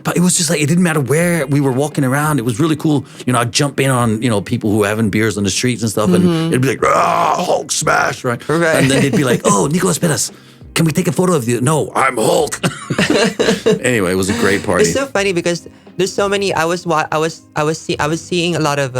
But it was just like, it didn't matter where we were walking around. It was really cool. I'd jump in on, people who were having beers on the streets and stuff. And it'd be like, Hulk smash, right? And then they'd be like, oh, Nicolas Perez, can we take a photo of you? No, I'm Hulk. Anyway, it was a great party. It's so funny because there's so many. I was seeing a lot of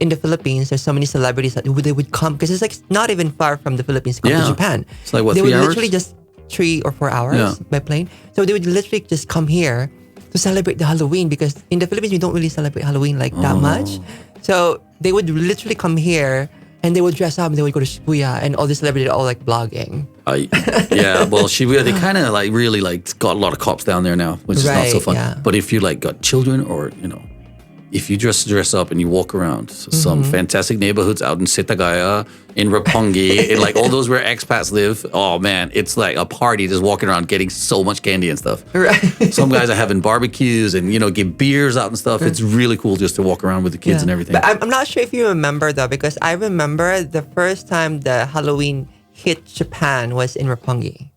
in the Philippines. There's so many celebrities that they would come because it's like not even far from the Philippines to come to Japan. It's like what, they 3 would hours? literally just 3 or 4 hours by plane. So they would literally just come here to celebrate the Halloween because in the Philippines we don't really celebrate Halloween like that much. So they would literally come here. And they would dress up and they would go to Shibuya and all the celebrities are all like blogging. Well, Shibuya, they kind of like really like got a lot of cops down there now, which is not so fun. Yeah. But if you like got children or, if you dress up and you walk around some fantastic neighborhoods out in Setagaya, in Roppongi, in like all those where expats live, oh man, it's like a party just walking around getting so much candy and stuff. Right. Some guys are having barbecues and, give beers out and stuff. It's really cool just to walk around with the kids and everything. But I'm not sure if you remember though, because I remember the first time the Halloween hit Japan was in Roppongi.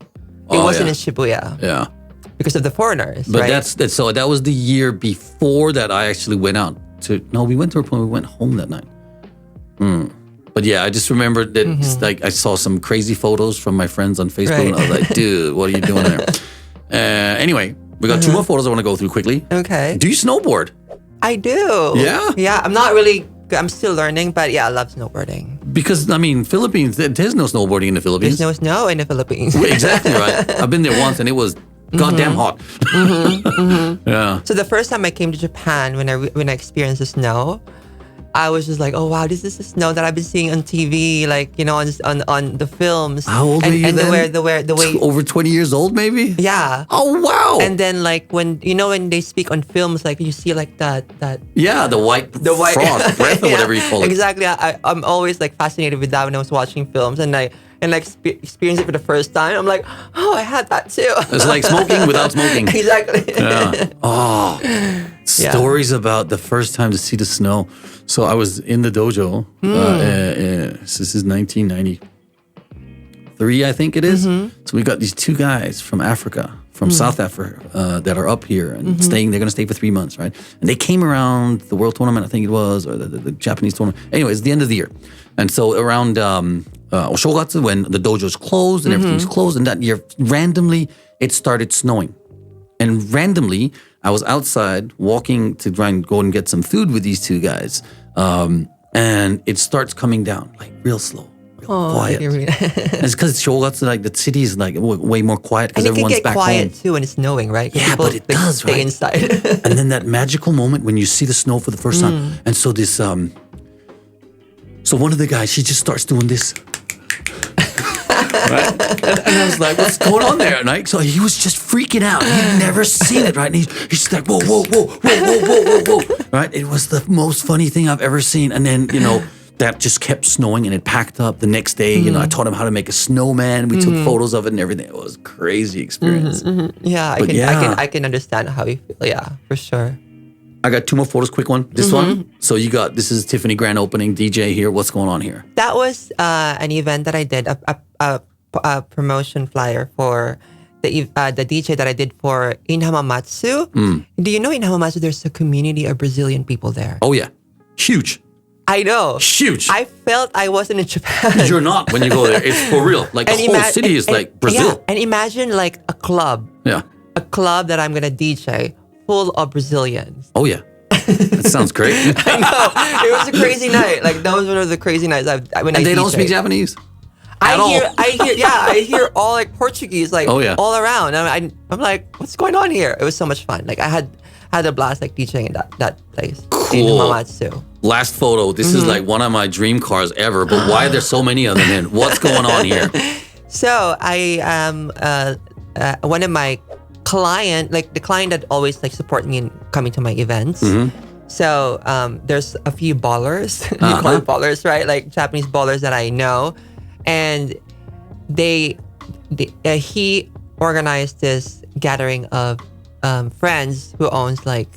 It wasn't in Shibuya. Yeah. Because of the foreigners, but right? So that was the year before that I actually went out to. No, we went to Roppongi. We went home that night. But yeah, I just remember that it's like I saw some crazy photos from my friends on Facebook, and I was like, "Dude, what are you doing there?" Anyway, we got 2 more photos I want to go through quickly. Okay. Do you snowboard? I do. Yeah. Yeah, I'm not really. I'm still learning, but yeah, I love snowboarding. Because Philippines, there's no snowboarding in the Philippines. There's no snow in the Philippines. Exactly right. I've been there once, and it was goddamn hot. Yeah. So the first time I came to Japan, when I experienced the snow, I was just like, oh wow, this is the snow that I've been seeing on TV, like on the films. How old were you and then? the way Over 20 years old, maybe. Yeah. Oh wow. And then like when they speak on films, like you see like that. Yeah, the white frost breath or whatever you call it. Exactly. I'm always like fascinated with that when I was watching films and experience it for the first time. I'm like, oh, I had that too. It's like smoking without smoking. Exactly. Yeah. Oh, stories about the first time to see the snow. So I was in the dojo. This is 1993, I think it is. So we got these 2 guys from Africa, from South Africa, that are up here and staying. They're going to stay for 3 months, right? And they came around the World Tournament, I think it was, or the Japanese tournament. Anyway, it's the end of the year. And so around Oshogatsu, when the dojo's closed and everything's closed, and that year, randomly, it started snowing. And randomly, I was outside walking to try and go and get some food with these 2 guys. And it starts coming down, like real slow, real quiet. And it's because it's Shogatsu, like the city is like way more quiet because everyone's back home. And it can get quiet too when it's snowing, right? Yeah, but it does, stay right? inside. And then that magical moment when you see the snow for the first time. And so this, so one of the guys, he just starts doing this. Right? And I was like, what's going on there? And so he was just freaking out. He'd never seen it, right? And he's just like, whoa, whoa, whoa, whoa, whoa, whoa, whoa, whoa. Right? It was the most funny thing I've ever seen. And then, that just kept snowing and it packed up the next day. I taught him how to make a snowman. We took photos of it and everything. It was a crazy experience. Yeah, I can understand how you feel. Yeah, for sure. I got 2 more photos, quick one. This one. So this is Tiffany grand opening, DJ here. What's going on here? That was an event that I did, a promotion flyer for the DJ that I did for in Hamamatsu. Do you know in Hamamatsu there's a community of Brazilian people there? Oh yeah, huge. I know. Huge. I felt I wasn't in Japan. You're not when you go there. It's for real. Like the whole city is like Brazil. Yeah, and imagine like a club. Yeah. A club that I'm going to DJ full of Brazilians. Oh yeah. That sounds great. I know. It was a crazy night. Like that was one of the crazy nights. And they don't speak Japanese? I hear all like Portuguese, like all around. I'm like, what's going on here? It was so much fun. Like I had a blast like DJing in that place in Hamamatsu. Last photo. This is like one of my dream cars ever. But why are there so many of them in? What's going on here? So I one of my client, like the client that always like support me in coming to my events. So there's a few ballers, you call it ballers, right? Like Japanese ballers that I know, and he organized this gathering of friends who owns like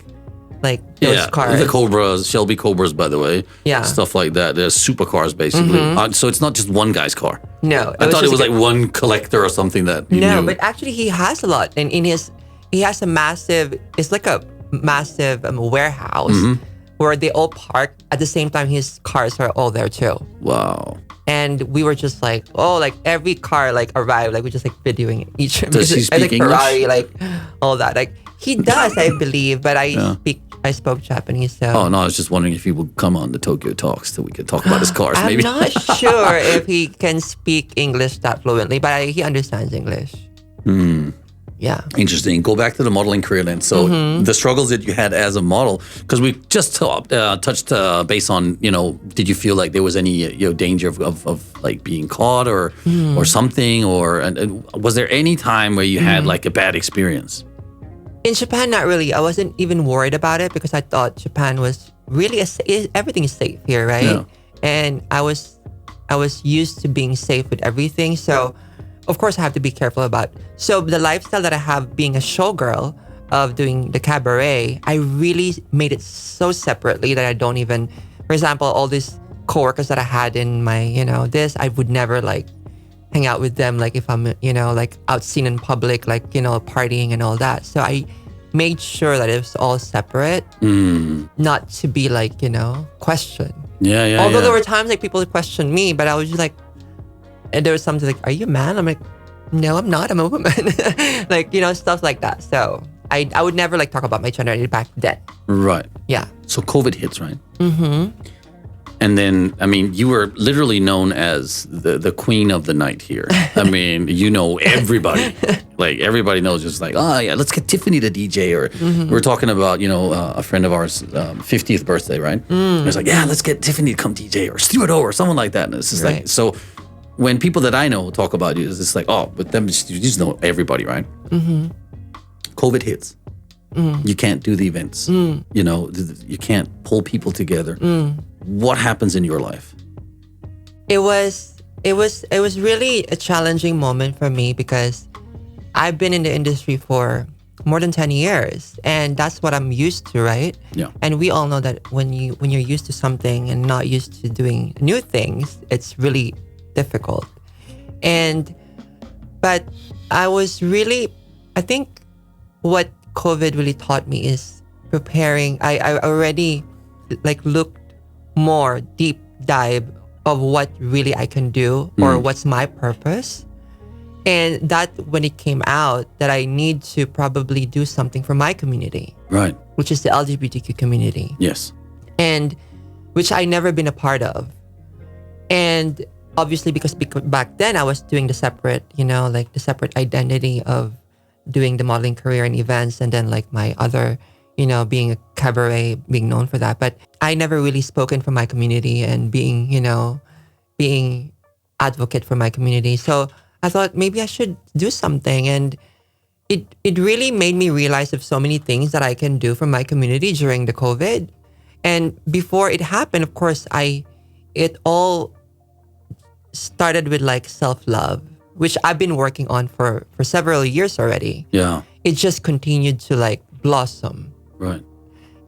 those cars. The Cobras, Shelby Cobras, by the way. Yeah. Stuff like that. They're supercars, basically. So it's not just one guy's car. No. I thought it was like one collector or something that you knew. But actually he has a lot. And he has a massive, it's like a massive warehouse where they all park at the same time his cars are all there too. Wow. And we were just like, like every car like arrived, like we're just like videoing each. Does he speak English? Ferrari, like all that. Like he does, I believe, but I spoke Japanese, so. Oh, no, I was just wondering if he would come on the Tokyo Talks so we could talk about his cars, maybe. I'm not sure if he can speak English that fluently, but he understands English. Yeah. Interesting. Go back to the modeling career then. So the struggles that you had as a model, because we just touched base on, did you feel like there was any danger of like being caught or something, or was there any time where you had like a bad experience? In Japan, not really. I wasn't even worried about it because I thought Japan was really everything is safe here, right? Yeah. And I was used to being safe with everything, so of course I have to be careful about. So the lifestyle that I have being a showgirl of doing the cabaret, I really made it so separately that I don't even, for example, all these coworkers that I had in my, I would never like hang out with them like if I'm, like out seen in public, like, partying and all that. So I made sure that it was all separate, not to be like, questioned. Yeah. Although there were times like people would question me, but I was just like, and there was something like, are you a man? I'm like, no, I'm not. I'm a woman. Like, stuff like that. So I would never like talk about my gender back then. Right. Yeah. So COVID hits, right? And then, I mean, you were literally known as the queen of the night here. I mean, everybody. Like, everybody knows just like, let's get Tiffany the DJ. Or we're talking about, a friend of ours, 50th birthday, right? It's like, let's get Tiffany to come DJ or Stuart O or someone like that. And it's just like, so when people that I know talk about you, it's just like, but them, you just know everybody, right? COVID hits. You can't do the events. You can't pull people together. What happens in your life? It was really a challenging moment for me because I've been in the industry for more than 10 years and that's what I'm used to, right? Yeah. And we all know that when you're used to something and not used to doing new things, it's really difficult. But I think what COVID really taught me is preparing. I already like looked more deep dive of what really I can do or what's my purpose. And that when it came out that I need to probably do something for my community. Right. Which is the LGBTQ community. Yes. And which I never been a part of. And obviously because back then I was doing the separate, like the separate identity of doing the modeling career and events and then like my other, being a cabaret, being known for that. But I never really spoken for my community and being advocate for my community. So I thought maybe I should do something. And it really made me realize of so many things that I can do for my community during the COVID. And before it happened, of course, it all started with like self-love, which I've been working on for several years already. Yeah. It just continued to like blossom. Right.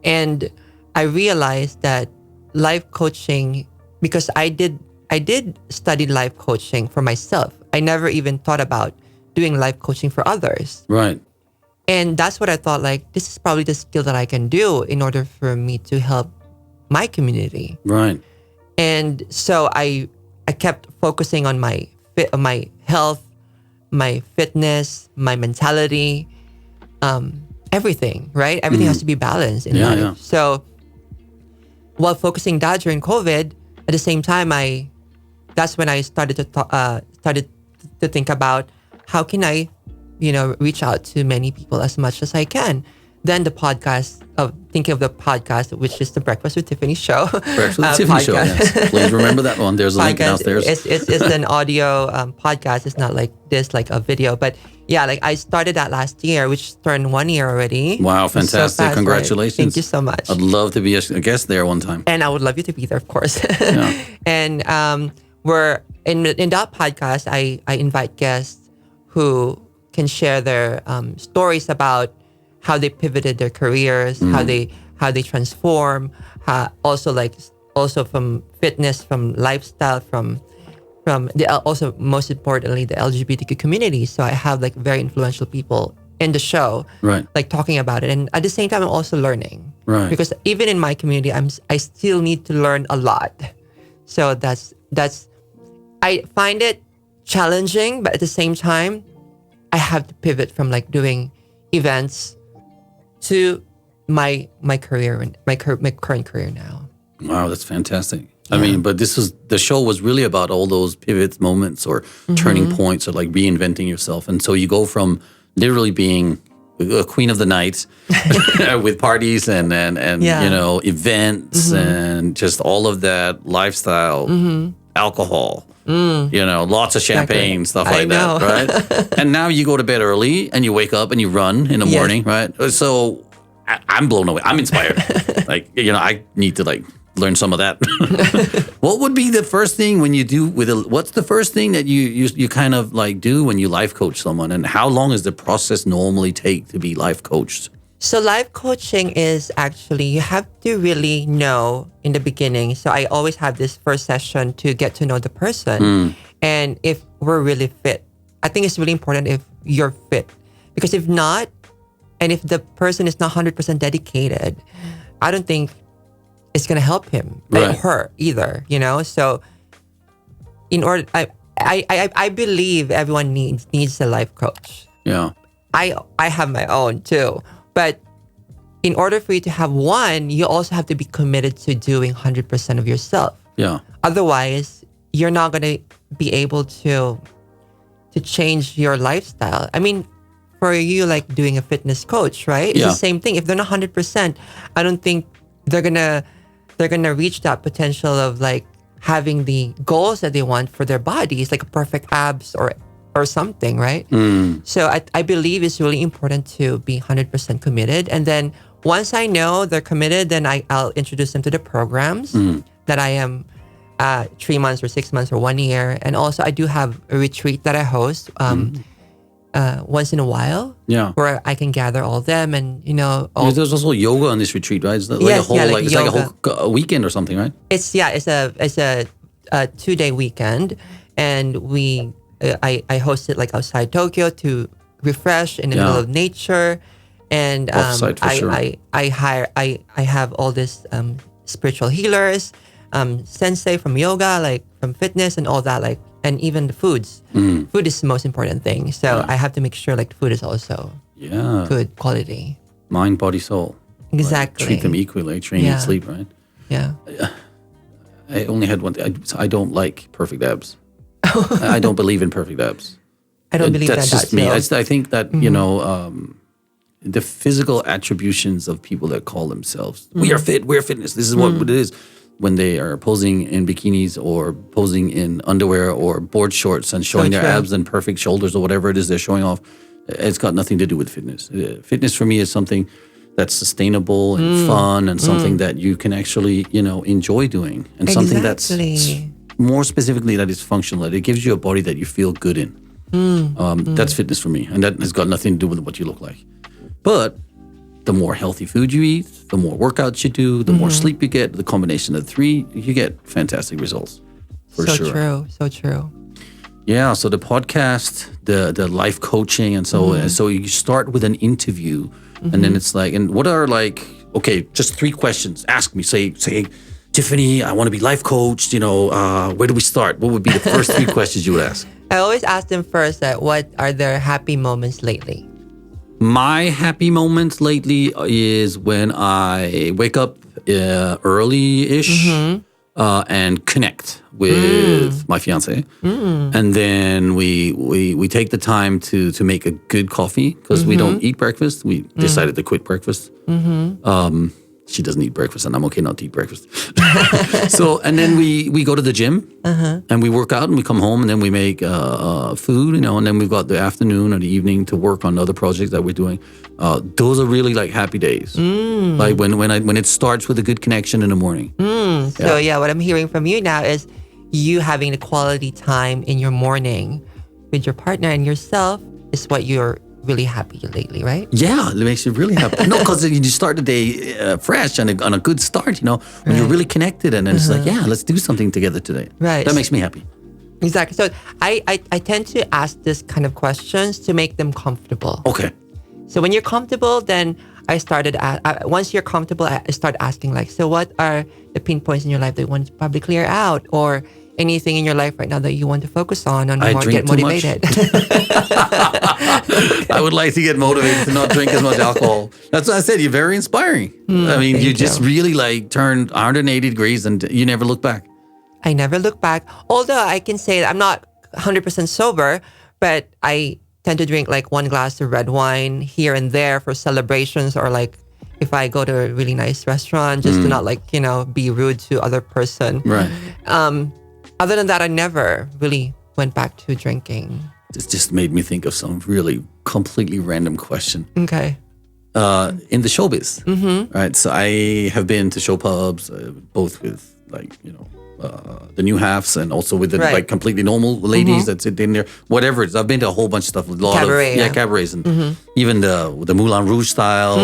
And I realized that life coaching, because I did study life coaching for myself. I never even thought about doing life coaching for others. Right. And that's what I thought, like, this is probably the skill that I can do in order for me to help my community. Right. And so I kept focusing on my health, my fitness, my mentality, everything, right? Everything has to be balanced in life. Yeah. So while focusing that during COVID, at the same time, I that's when I started to think about how can I, reach out to many people as much as I can. Then the podcast, thinking of the podcast, which is the Breakfast with Tiffany show. Breakfast with Tiffany show, yes. Please remember that one. There's a link downstairs. It's an audio podcast. It's not like this, like a video. But yeah, like I started that last year, which turned 1 year already. Wow, fantastic. So fast, Right? Congratulations. Thank you so much. I'd love to be a guest there one time. And I would love you to be there, of course. Yeah. And we're in that podcast, I invite guests who can share their stories about how they pivoted their careers, how they transform, also from fitness, from lifestyle, from also most importantly the LGBTQ community. So I have like very influential people in the show, right? Like talking about it, and at the same time I'm also learning, right? Because even in my community, I still need to learn a lot. So that's I find it challenging, but at the same time, I have to pivot from like doing events to my career, my current career now. Wow, that's fantastic. I mean, but the show was really about all those pivot moments or turning points or like reinventing yourself. And so you go from literally being a queen of the night with parties and events and just all of that lifestyle, alcohol, lots of champagne, stuff like that, right? And now you go to bed early and you wake up and you run in the morning, right? So I'm blown away. I'm inspired. I need to learn some of that. What would be the first thing when you do what's the first thing that you kind of do when you life coach someone, and how long does the process normally take to be life coached? So life coaching is actually, you have to really know in the beginning. So I always have this first session to get to know the person. And if we're really fit, I think it's really important if you're fit, because if not, and if the person is not 100% dedicated, I don't think it's going to help him or her either, So in order, I believe everyone needs a life coach. Yeah. I have my own too. But in order for you to have one, you also have to be committed to doing 100% of yourself. Yeah. Otherwise, you're not going to be able to change your lifestyle. I mean, for you, like doing a fitness coach, right? It's the same thing. If they're not 100%, I don't think they're gonna reach that potential of like having the goals that they want for their bodies, like a perfect abs or something, right? So I believe it's really important to be 100% committed. And then once I know they're committed, then I'll introduce them to the programs that I am 3 months or 6 months or 1 year. And also I do have a retreat that I host once in a while, where I can gather all of them, and there's also yoga on this retreat, right? It's like a whole weekend or something, right? It's a 2-day weekend, and I host it like outside Tokyo to refresh in the middle of nature, and I have all this spiritual healers, sensei from yoga, like from fitness and all that, and even the foods. Food is the most important thing. So I have to make sure the food is also good quality. Mind, body, soul. Exactly. Treat them equally. Train and sleep, right? Yeah. I only had one thing. I don't like perfect abs. I don't believe in perfect abs. I don't believe that's just me. I think that, the physical attributions of people that call themselves, we are fit, we're fitness, this is what it is. When they are posing in bikinis or posing in underwear or board shorts and showing their abs and perfect shoulders or whatever it is they're showing off, it's got nothing to do with fitness. Fitness for me is something that's sustainable and fun and something that you can actually, enjoy doing, and something that's more specifically that is functional, that it gives you a body that you feel good in. That's fitness for me, and that has got nothing to do with what you look like. But the more healthy food you eat, the more workouts you do, the more sleep you get, the combination of the three, you get fantastic results. For sure. So true. Yeah, so the podcast, the life coaching, and so you start with an interview, and then it's and what are just 3 questions. Ask me, say, Tiffany, I want to be life coached, where do we start? What would be the first 3 questions you would ask? I always ask them first what are their happy moments lately? My happy moment lately is when I wake up early-ish and connect with my fiance. And then we take the time to make a good coffee because we don't eat breakfast. We decided to quit breakfast. She doesn't eat breakfast, and I'm okay not to eat breakfast. So, and then we go to the gym, and we work out, and we come home, and then we make food, and then we've got the afternoon or the evening to work on other projects that we're doing. Those are really like happy days, like when it starts with a good connection in the morning. So what I'm hearing from you now is you having the quality time in your morning with your partner and yourself is what you're really happy lately, right? Yeah, it makes you really happy. No, because you start the day fresh and on a good start, when you're really connected, and then it's like, let's do something together today. Right. That makes me happy. Exactly. So I tend to ask this kind of questions to make them comfortable. Okay. So when you're comfortable, then once you're comfortable, I start asking like, so what are the pain points in your life that you want to probably clear out, or anything in your life right now that you want to focus on get motivated? I would like to get motivated to not drink as much alcohol. That's what I said. You're very inspiring. I mean, you just really like turned 180 degrees and you never look back. I never look back. Although I can say that I'm not 100% sober, but I tend to drink like 1 glass of red wine here and there for celebrations, or like if I go to a really nice restaurant, just to not be rude to other person. Right. Other than that, I never really went back to drinking. This just made me think of some really completely random question. Okay. In the showbiz, right? So I have been to show pubs, both with the new halves and also with the like completely normal ladies that sit in there. Whatever it is, I've been to a whole bunch of stuff. Cabarets and even the Moulin Rouge style.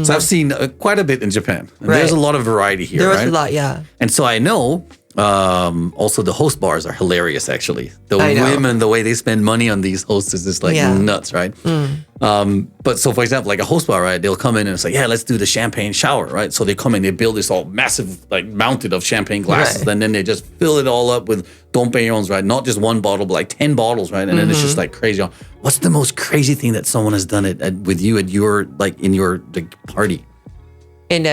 So I've seen quite a bit in Japan. And there's a lot of variety here. There was a lot, yeah. And so I know. Also, the host bars are hilarious, actually. The women, the way they spend money on these hostesses is like nuts, right? But so, for example, like a host bar, right? They'll come in and it's like, let's do the champagne shower, right? So they come in, they build this all massive, like mounted of champagne glasses, and then they just fill it all up with Dom Perignons, right? Not just one bottle, but like 10 bottles, right? And then it's just like crazy. What's the most crazy thing that someone has done with you at your party? In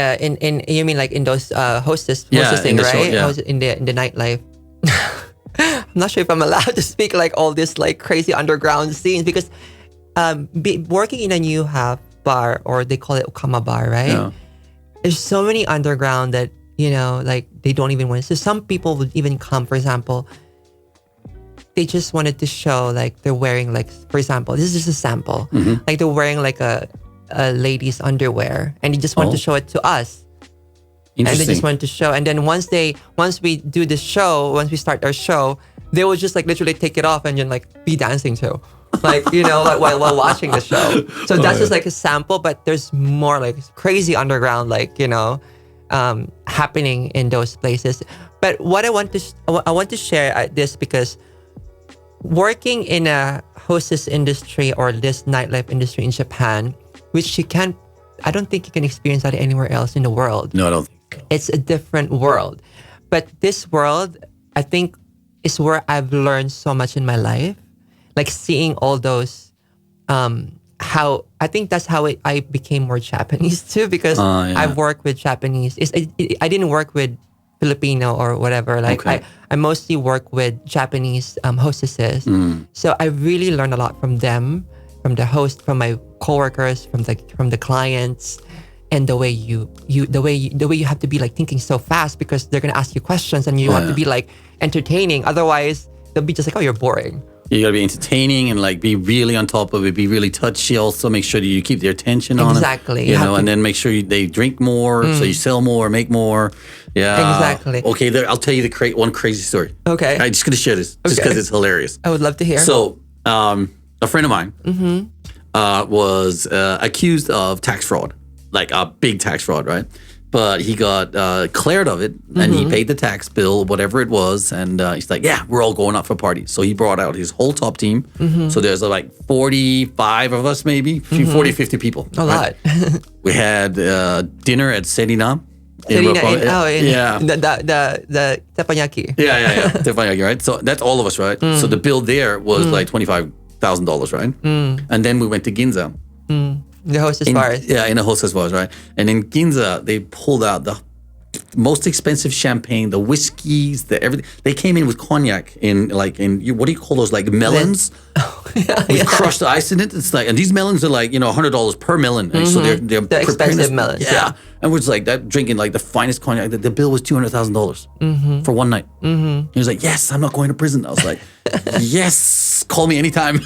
you mean like in those hostess thing, right? Show, in the nightlife. I'm not sure if I'm allowed to speak like all this like crazy underground scenes, because working in a new half bar, or they call it Okama bar, right? Yeah. There's so many underground that like they don't even want to. So some people would even come, for example, they just wanted to show like they're wearing like, for example, this is just a sample, like they're wearing like a lady's underwear, and they just want to show it to us. And they just want to show. And then once we do the show, once we start our show, they will just like literally take it off and then like be dancing too, like like while watching the show. So that's just like a sample, but there's more like crazy underground, like happening in those places. But what I want to share this, because working in a hostess industry or this nightlife industry in Japan, which I don't think you can experience that anywhere else in the world. No, I don't think so. It's a different world. But this world, I think, is where I've learned so much in my life. Like seeing all those, I think that's how I became more Japanese too, because I've worked with Japanese. I didn't work with Filipino or whatever. Like I mostly work with Japanese hostesses. So I really learned a lot from them, from the host, from my coworkers, from the clients, and the way you have to be like thinking so fast, because they're gonna ask you questions and you have to be like entertaining. Otherwise, they'll be just like, oh, you're boring. You gotta be entertaining and like be really on top of it, be really touchy. Also, make sure that you keep their attention on it. Exactly. And then make sure they drink more, so you sell more, make more. Yeah. Exactly. Okay, I'll tell you one crazy story. Okay. I'm just gonna share this just because it's hilarious. I would love to hear. So, a friend of mine was accused of tax fraud, like a big tax fraud, right? But he got cleared of it, and he paid the tax bill, whatever it was, and he's like, yeah, we're all going out for a party. So he brought out his whole top team. So there's like 45 of us, maybe, 40, 50 people. A lot. We had dinner at Serina. The teppanyaki. Yeah. Teppanyaki, right? So that's all of us, right? So the bill there was like $25,000, right? And then we went to Ginza. The hostess bars. Yeah, in the hostess bars, right? And in Ginza, they pulled out the most expensive champagne, the whiskeys, the everything. They came in with cognac in what do you call those, like melons? With crushed ice in it. It's like, and these melons are like, $100 per melon. And so they're expensive melons. Yeah. And we're just like that, drinking like the finest cognac. The bill was $200,000 for one night. He was like, yes, I'm not going to prison. I was like, yes, call me anytime.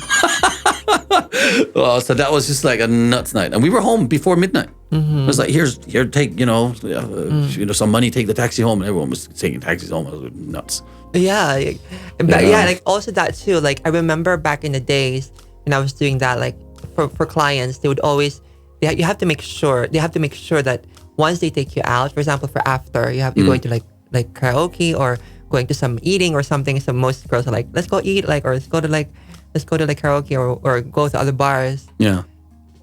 So that was just like a nuts night. And we were home before midnight. It was like, here, take, some money, take the taxi home. And everyone was taking taxis home. It was nuts. Yeah. But like also that too. Like I remember back in the days when I was doing that, like for clients, they would always, you have to make sure that once they take you out, for example, for after, you're going to like karaoke or going to some eating or something. So most girls are like, let's go eat, or let's go to karaoke or go to other bars. Yeah.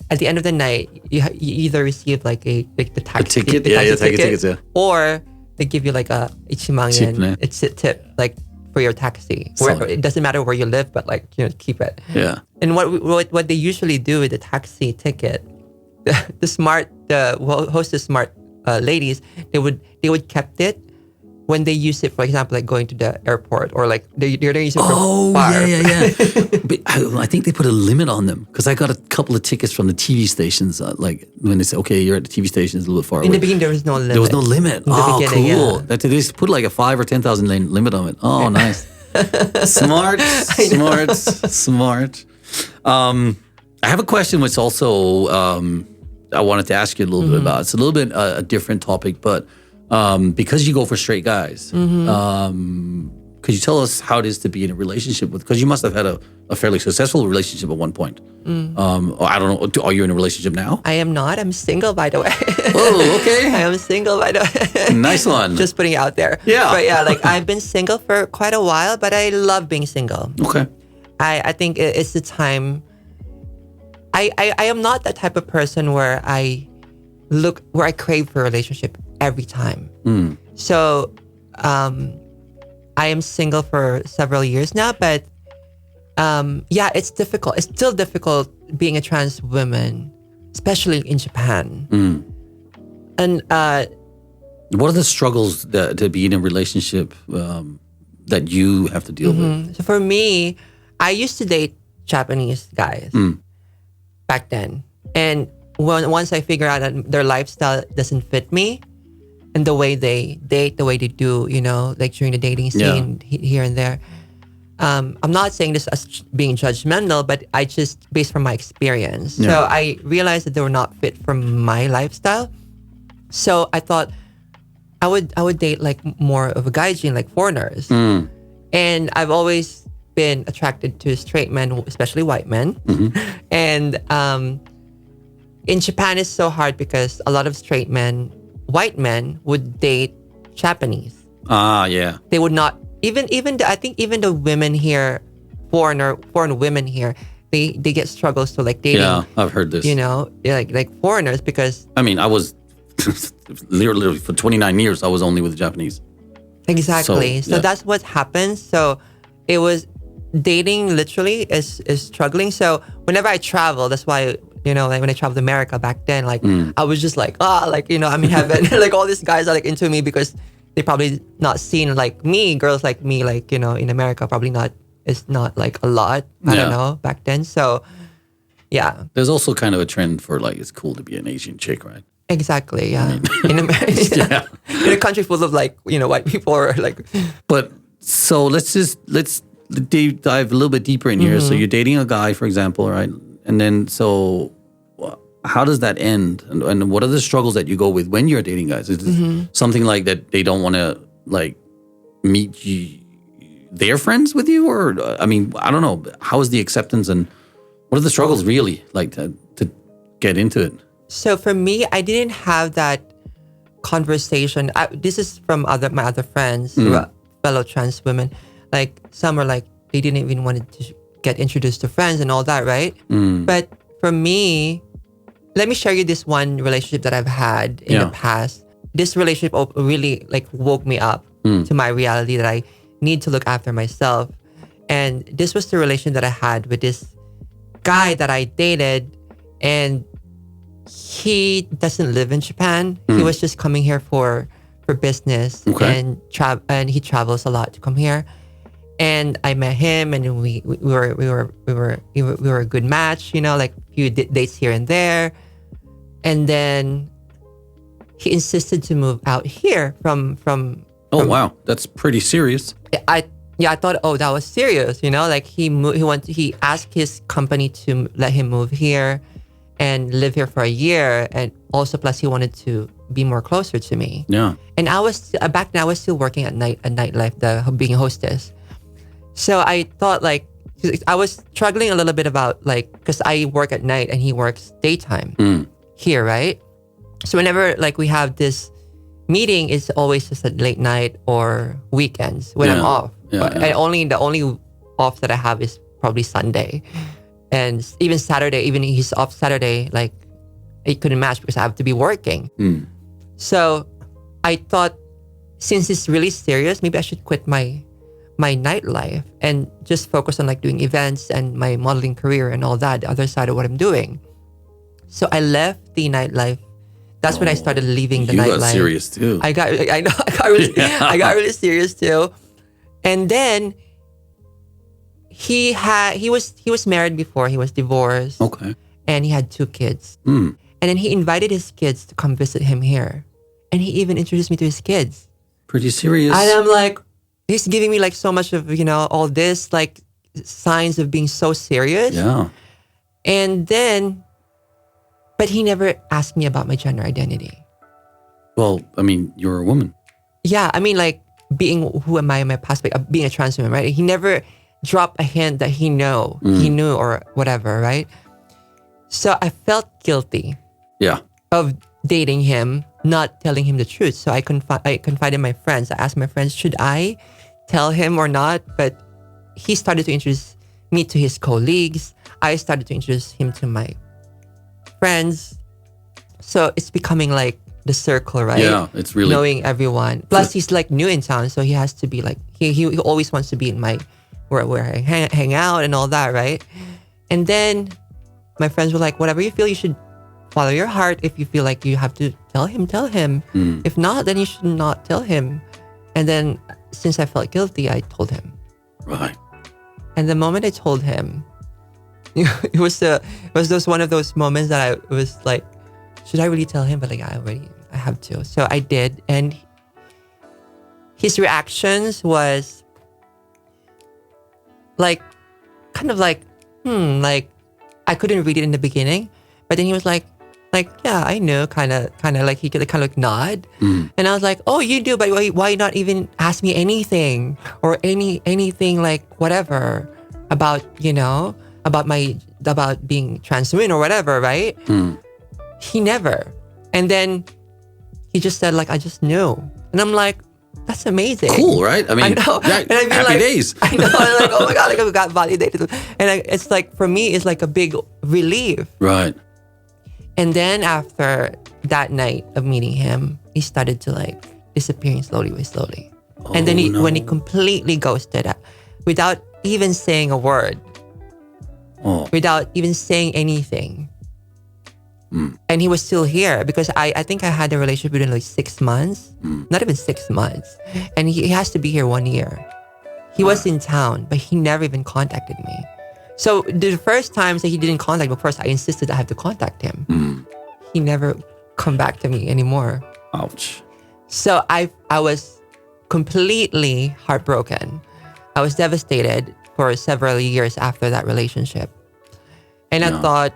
At the end of the night, you either receive the taxi ticket, ticket, yeah. or they give you like a ichimangyen, it's a tip, like for your taxi. It doesn't matter where you live, but keep it. Yeah. And what they usually do with the taxi ticket, the hostess smart ladies, they would kept it when they use it, for example, like going to the airport or like they're using it for bar. Yeah. But I think they put a limit on them because I got a couple of tickets from the TV stations. Like when they say, okay, you're at the TV station, it's a little far away. In the beginning, there was no limit. There was no limit. Cool. Yeah. That they just put like a 5,000 or 10,000 limit on it. Oh, nice. Smart. I have a question which also I wanted to ask you a little bit about. It's a little bit a different topic, but because you go for straight guys, could you tell us how it is to be in a relationship with? Because you must have had a fairly successful relationship at one point. Or I don't know. Are you in a relationship now? I am not. I'm single, by the way. Oh, okay. I am single, by the way. Nice one. Just putting it out there. Yeah. But yeah, like I've been single for quite a while, but I love being single. Okay. I think it's the time. I am not that type of person where I crave for a relationship every time. So I am single for several years now, but it's difficult. It's still difficult being a trans woman, especially in Japan. And what are the struggles to be in a relationship that you have to deal with? So for me, I used to date Japanese guys back then. And once I figured out that their lifestyle doesn't fit me, and the way they date, the way they do, like during the dating scene here and there. I'm not saying this as being judgmental, but I just, based from my experience. Yeah. So I realized that they were not fit for my lifestyle. So I thought I would date like more of a gaijin, like foreigners. And I've always been attracted to straight men, especially white men. And in Japan, it's so hard because a lot of straight men, white men, would date Japanese. Yeah. They would not I think even the women here, foreign women here, they get struggles to like dating. Yeah, I've heard this. Like foreigners because I was literally for 29 years I was only with the Japanese. Exactly. So that's what happens. So it was dating literally is struggling. So whenever I travel, that's why like when I traveled to America back then, like I was just like, I'm in heaven. Like all these guys are like into me because they probably not seen like me, girls like me, like, in America probably it's not like a lot. I don't know, back then. So yeah. There's also kind of a trend for like, it's cool to be an Asian chick, right? Exactly, yeah. In America, in a country full of like, white people or like. But so let's dive a little bit deeper in here. So you're dating a guy, for example, right? And then, so how does that end? And what are the struggles that you go with when you're dating guys? Is it something like that they don't want to like meet you, their friends with you? Or, I don't know. How is the acceptance and what are the struggles really like to get into it? So for me, I didn't have that conversation. This is from my other friends, fellow trans women. Like some are like, they didn't even want to get introduced to friends and all that, right? But for me, let me share you this one relationship that I've had in the past. This relationship really like woke me up to my reality that I need to look after myself. And this was the relationship that I had with this guy that I dated, and he doesn't live in Japan. He was just coming here for for business, and he travels a lot to come here. And I met him, and we were a good match, like a few dates here and there. And then he insisted to move out here from Oh wow, that's pretty serious. I thought, oh, that was serious, like he asked his company to let him move here and live here for a year, and also plus he wanted to be more closer to me. Yeah. And back then I was still working at nightlife, being a hostess. So I thought like I was struggling a little bit about like, because I work at night and he works daytime here, right? So whenever like we have this meeting, it's always just at late night or weekends when I'm off. But the only off that I have is probably Sunday, and even Saturday. Even he's off Saturday, like it couldn't match because I have to be working. So I thought, since it's really serious, maybe I should quit my nightlife and just focus on like doing events and my modeling career and all that, the other side of what I'm doing. So I left the nightlife. That's when I started leaving the nightlife. You got serious too. I got really serious too. And then he was married before. He was divorced. Okay. And he had 2 kids. And then he invited his kids to come visit him here. And he even introduced me to his kids. Pretty serious. And I'm like, he's giving me like so much of, all this like signs of being so serious. Yeah. And then, but he never asked me about my gender identity. Well, I mean, you're a woman. Yeah. I mean, like being, who am I in my past, like, being a trans woman, right? He never dropped a hint that he knew or whatever, right? So I felt guilty. Yeah. Of dating him, not telling him the truth. So I confided in my friends. I asked my friends, should I tell him or not? But he started to introduce me to his colleagues. I started to introduce him to my friends. So it's becoming like the circle, right? Yeah, it's really knowing everyone. Plus, he's like new in town, so he has to be like he always wants to be in my where I hang out and all that, right? And then my friends were like, whatever you feel, you should follow your heart. If you feel like you have to tell him. If not, then you should not tell him. And then since I felt guilty, I told him. Right. And the moment I told him, it was just one of those moments that I was like, should I really tell him? But like I have to. So I did. And his reactions was like, kind of like, like I couldn't read it in the beginning. But then he was like, yeah, I know, kind of like he could kind of like nod. And I was like, oh, you do, but why not even ask me anything or anything like whatever about, about being trans women or whatever, right? He never. And then he just said like, I just knew. And I'm like, that's amazing. Cool, right? I mean, I know. Yeah, and I mean, happy like, days. I know. I'm like, oh my God, like I got validated. And it's like, for me, it's like a big relief. Right. And then after that night of meeting him, he started to like disappearing slowly. And then when he completely ghosted without even saying a word, without even saying anything. And he was still here because I think I had a relationship with him like 6 months, not even 6 months. And he has to be here 1 year. He was in town, but he never even contacted me. So the first times that he didn't contact me, first I insisted I have to contact him. He never come back to me anymore. Ouch. So I was completely heartbroken. I was devastated for several years after that relationship. And I thought,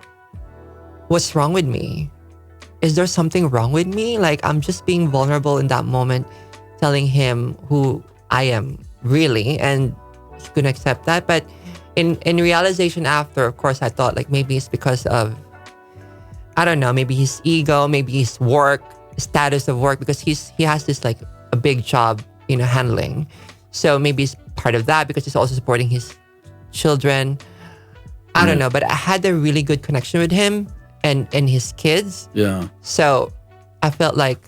what's wrong with me? Is there something wrong with me? Like I'm just being vulnerable in that moment, telling him who I am really, and he couldn't accept that. But in realization after, of course, I thought like maybe it's because of, I don't know, maybe his ego, maybe his work, status of work, because he has this like a big job, handling. So maybe it's part of that because he's also supporting his children. I don't know, but I had a really good connection with him and his kids. Yeah. So I felt like,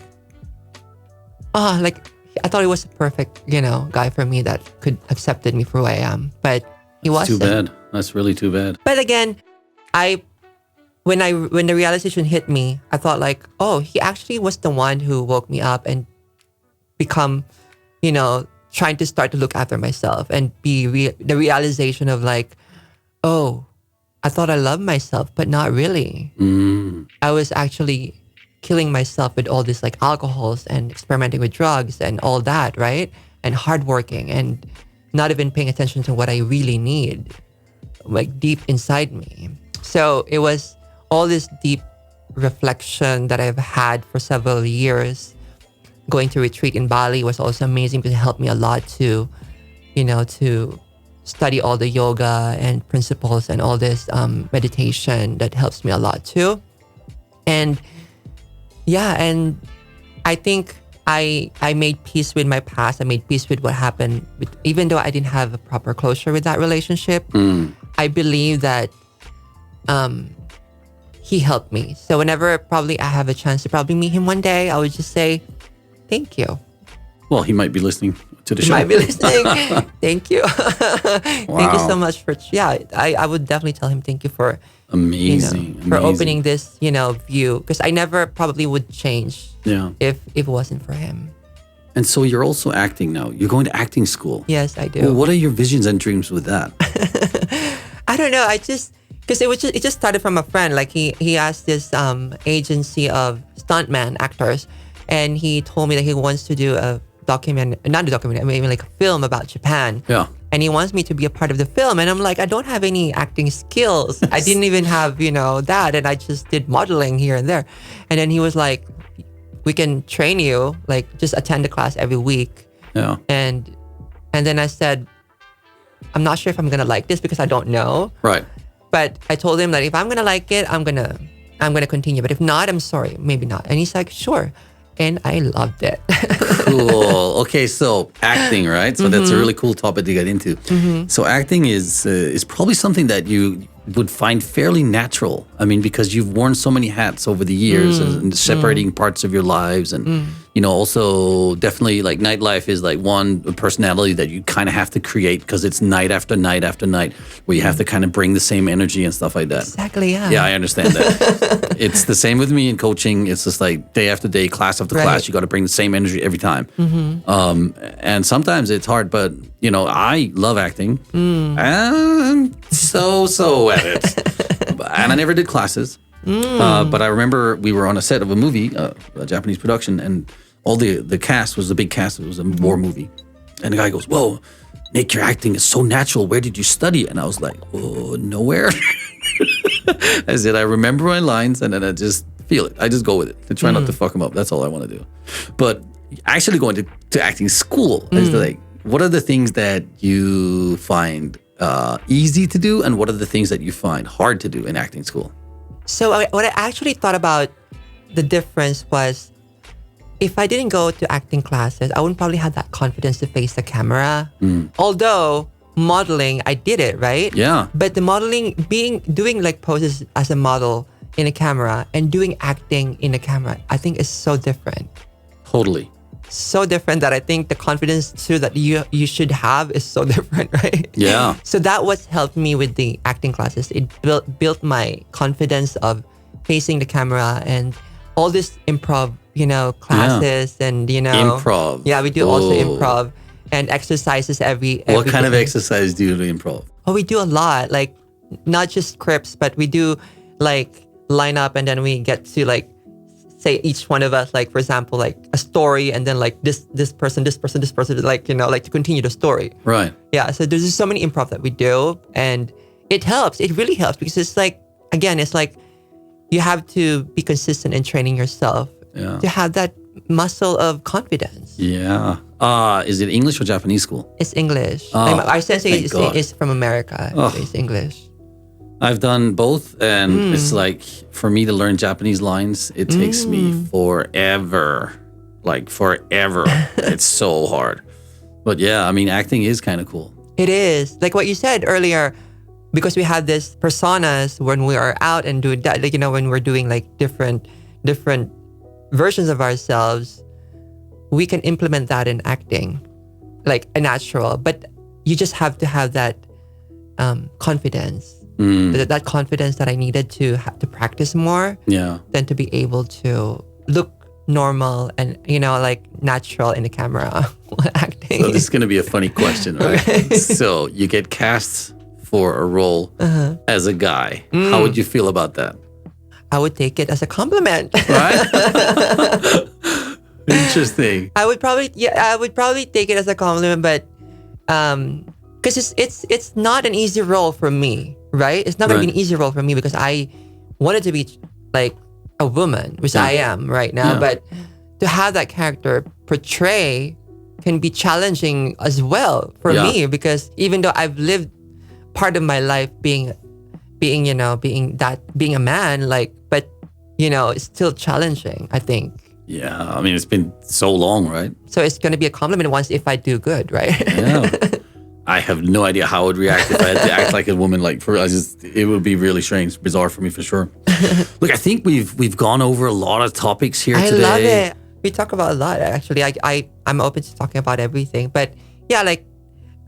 like I thought he was a perfect, guy for me that could accepted me for who I am, but he wasn't. Too bad. That's really too bad. But again, when the realization hit me, I thought like, oh, he actually was the one who woke me up and become, trying to start to look after myself and be the realization of like, oh, I thought I loved myself, but not really. I was actually killing myself with all this like alcohols and experimenting with drugs and all that, right? And hardworking and not even paying attention to what I really need, like deep inside me. So it was all this deep reflection that I've had for several years. Going to retreat in Bali was also amazing because it helped me a lot to, to study all the yoga and principles and all this meditation that helps me a lot too. And and I think I made peace with my past. I made peace with what happened. Even though I didn't have a proper closure with that relationship, I believe that he helped me. So whenever probably I have a chance to probably meet him one day, I would just say, thank you. Well, he might be listening to the show. He might be listening. Thank you. Thank you so much for, I would definitely tell him thank you for amazing. For opening this, view. Because I never probably would change if it wasn't for him. And so you're also acting now. You're going to acting school. Yes, I do. Well, what are your visions and dreams with that? I don't know. Because it just started from a friend. Like he asked this agency of stuntman actors, and he told me that he wants to do a like a film about Japan. Yeah. And he wants me to be a part of the film. And I'm like, I don't have any acting skills. I didn't even have, that. And I just did modeling here and there. And then he was like, we can train you, like just attend the class every week. Yeah. And then I said, I'm not sure if I'm going to like this because I don't know. Right. But I told him that if I'm going to like it, I'm going to continue. But if not, I'm sorry, maybe not. And he's like, sure. And I loved it. Cool. Okay, so acting, right? So that's a really cool topic to get into. So acting is probably something that you would find fairly natural. I mean, because you've worn so many hats over the years and separating parts of your lives. And, also definitely like nightlife is like one personality that you kind of have to create because it's night after night after night where you have to kind of bring the same energy and stuff like that. Exactly, yeah. Yeah, I understand that. It's the same with me in coaching. It's just like day after day, class after class, you got to bring the same energy every time. And sometimes it's hard, but, I love acting. I'm so at it. And I never did classes. But I remember we were on a set of a movie, a Japanese production, and all the cast was a big cast. It was a war movie. And the guy goes, whoa, Nick, your acting is so natural. Where did you study? And I was like, oh, nowhere. I said, I remember my lines and then I just feel it. I just go with it. I try not to fuck them up. That's all I want to do. But actually going to acting school is like, what are the things that you find easy to do and what are the things that you find hard to do in acting school? So what I actually thought about the difference was if I didn't go to acting classes, I wouldn't probably have that confidence to face the camera. Although modeling, I did it, right? Yeah. But the modeling, doing like poses as a model in a camera and doing acting in a camera, I think is so different. Totally. So different that I think the confidence too that you should have is so different, right? Yeah. So that was helped me with the acting classes. It built my confidence of facing the camera and all this improv, classes and, Improv. Yeah, we do also improv and exercises every What kind of day. exercise do you do improv? Oh, we do a lot. Like not just scripts, but we do like line up and then we get to like say each one of us, like for example, like a story and then like this person, like, like to continue the story. Right. Yeah. So there's just so many improv that we do and it helps. It really helps because it's like, again, it's like you have to be consistent in training yourself to have that muscle of confidence. Yeah. Is it English or Japanese school? It's English. Oh, our sensei is from America. Oh. So it's English. I've done both, and it's like for me to learn Japanese lines, it takes me forever. Like forever. It's so hard. But yeah, I mean, acting is kind of cool. It is. Like what you said earlier, because we have this personas when we are out and doing that, like, when we're doing like different versions of ourselves, we can implement that in acting, like a natural. But you just have to have that confidence. That confidence that I needed to have to practice more than to be able to look normal and, like natural in the camera acting. So this is going to be a funny question, right? So you get cast for a role as a guy. How would you feel about that? I would take it as a compliment. Right? Interesting. I would probably take it as a compliment, but because it's not an easy role for me, right? It's not going to be an easy role for me because I wanted to be like a woman, which I am right now. But to have that character portray can be challenging as well for me, because even though I've lived part of my life being a man, like, but it's still challenging, I think. Yeah, I mean, it's been so long, right? So it's going to be a compliment once if I do good, right? Yeah. I have no idea how I would react if I had to act like a woman. Like, it would be really strange, bizarre for me for sure. Look, I think we've gone over a lot of topics here today. I love it. We talk about a lot, actually. I'm open to talking about everything, but yeah, like,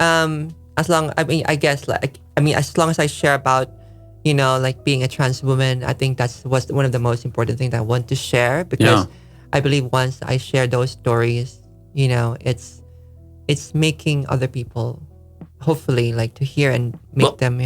as long as I share about, like being a trans woman, I think was one of the most important things that I want to share, because I believe once I share those stories, it's making other people hopefully like to hear and make them,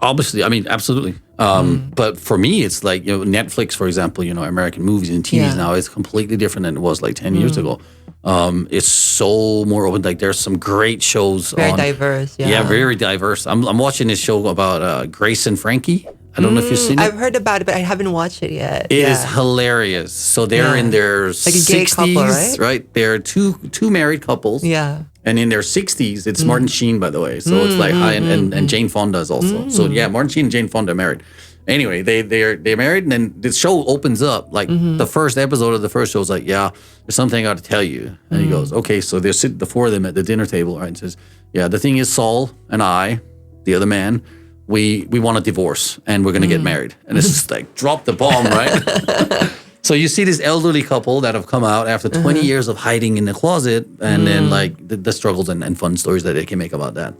Obviously, I mean, absolutely. But for me, it's like, Netflix, for example, American movies and TVs now is completely different than it was like 10 years ago. It's so more open. Like, there's some great shows. Very diverse. Yeah, very diverse. I'm watching this show about Grace and Frankie. I don't know if you've seen it. I've heard about it, but I haven't watched it yet. It is hilarious. So they're in their like 60s, a gay couple, right? They're two married couples. Yeah. And in their 60s, it's Martin Sheen, by the way. So it's like and Jane Fonda is also. So yeah, Martin Sheen and Jane Fonda are married. Anyway, they're married, and then the show opens up. Like the first episode of the first show is like, yeah, there's something I got to tell you. And he goes, okay, so they're sitting, the four of them at the dinner table, right? And says, yeah, the thing is, Saul and I, the other man, we want a divorce and we're gonna get married. And it's just like, drop the bomb, right? So you see this elderly couple that have come out after 20 years of hiding in the closet, and then like the struggles and fun stories that they can make about that.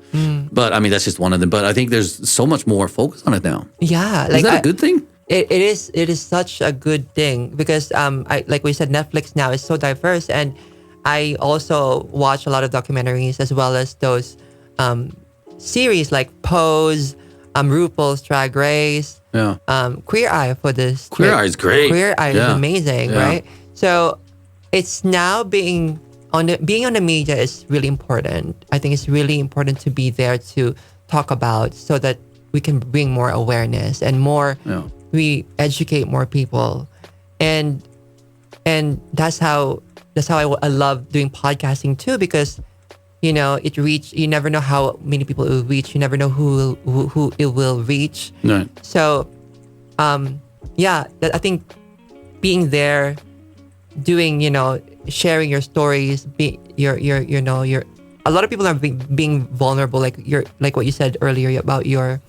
But I mean, that's just one of them. But I think there's so much more focus on it now. Yeah. Is that a good thing? It is such a good thing, because like we said, Netflix now is so diverse, and I also watch a lot of documentaries as well as those series like Pose, RuPaul's Drag Race, Queer Eye for this. Queer Eye is great. Queer Eye is amazing, right? So it's now being on the media is really important. I think it's really important to be there to talk about, so that we can bring more awareness and more. We educate more people, and that's how I love doing podcasting too, because you never know how many people it will reach. You never know who it will reach. Right. So, I think being there, doing, sharing your stories, a lot of people are being vulnerable. Like what you said earlier about your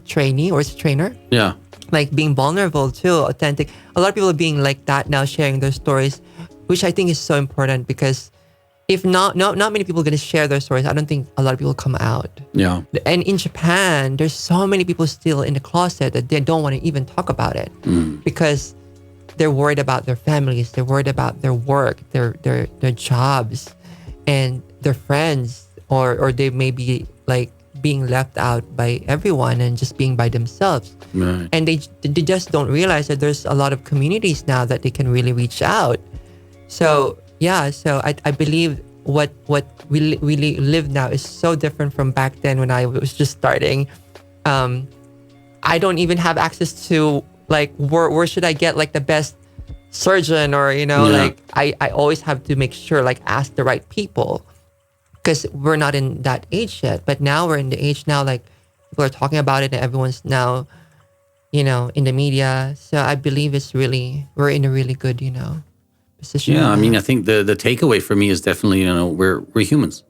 trainee, or is it trainer? Yeah. Like being vulnerable too, authentic. A lot of people are being like that now, sharing their stories, which I think is so important, because if not many people are going to share their stories, I don't think a lot of people come out. Yeah. And in Japan, there's so many people still in the closet that they don't want to even talk about it, because they're worried about their families, they're worried about their work, their jobs, and their friends, or they may be like being left out by everyone and just being by themselves. Right. And they just don't realize that there's a lot of communities now that they can really reach out. So I believe what we really live now is so different from back then when I was just starting. I don't even have access to like where should I get like the best surgeon, or like I always have to make sure, like, ask the right people, because we're not in that age yet. But now we're in the age now, like, people are talking about it and everyone's now in the media. So I believe we're in a really good position. Yeah, I mean, I think the takeaway for me is definitely, we're humans.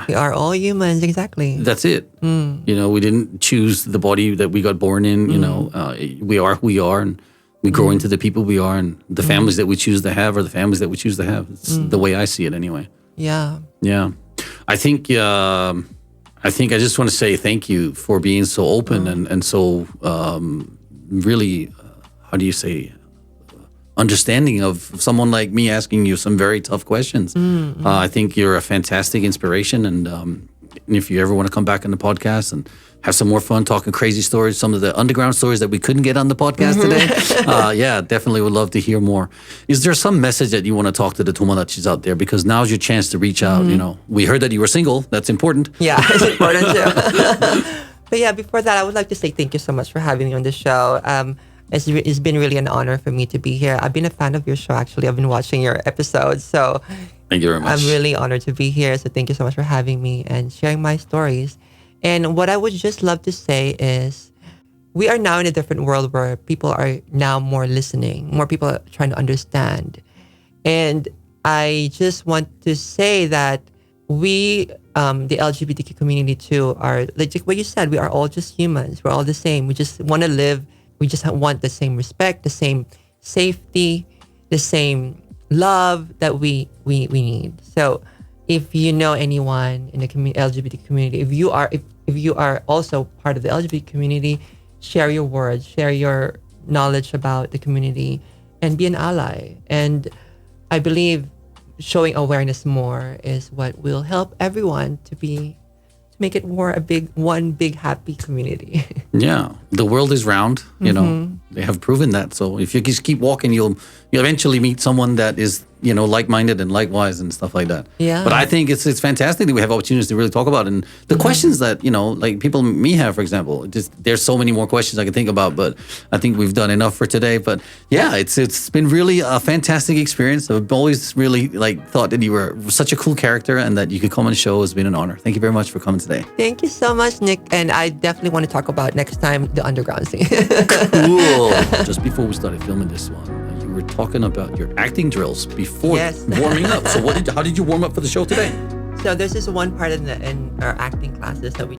We are all humans, exactly. That's it. We didn't choose the body that we got born in. We are who we are, and we grow into the people we are, and the families that we choose to have are the families that we choose to have. It's the way I see it, anyway. Yeah. Yeah. I think I just want to say thank you for being so open and so really, how do you say, understanding of someone like me asking you some very tough questions. I think you're a fantastic inspiration. And if you ever want to come back on the podcast and have some more fun talking crazy stories, some of the underground stories that we couldn't get on the podcast today, definitely would love to hear more. Is there some message that you want to talk to the Tomodachis out there? Because now's your chance to reach out. We heard that you were single. That's important. Yeah, it's important too. But yeah, before that, I would like to say thank you so much for having me on the show. It's been really an honor for me to be here. I've been a fan of your show, actually. I've been watching your episodes. So thank you very much. I'm really honored to be here. So thank you so much for having me and sharing my stories. And what I would just love to say is we are now in a different world where people are now more listening, more people are trying to understand. And I just want to say that we, the LGBTQ community too, are like what you said, we are all just humans. We're all the same. We just want to live. We just want the same respect, the same safety, the same love that we need. So if you know anyone in the LGBT community, if you are also part of the LGBT community, share your words, share your knowledge about the community, and be an ally. And I believe showing awareness more is what will help everyone to make it more one big happy community. Yeah, the world is round. They have proven that. So if you just keep walking, you'll eventually meet someone that is like-minded and likewise and stuff like that. Yeah. But I think it's fantastic that we have opportunities to really talk about and the questions that like people me have, for example. There's so many more questions I can think about, but I think we've done enough for today. But yeah, it's been really a fantastic experience. I've always really thought that you were such a cool character and that you could come on the show has been an honor. Thank you very much for coming today. Thank you so much, Nick. And I definitely want to talk about next time the underground scene. Cool. Just before we started filming this one, you were talking about your acting drills before warming up. So how did you warm up for the show today? So there's this one part in our acting classes that we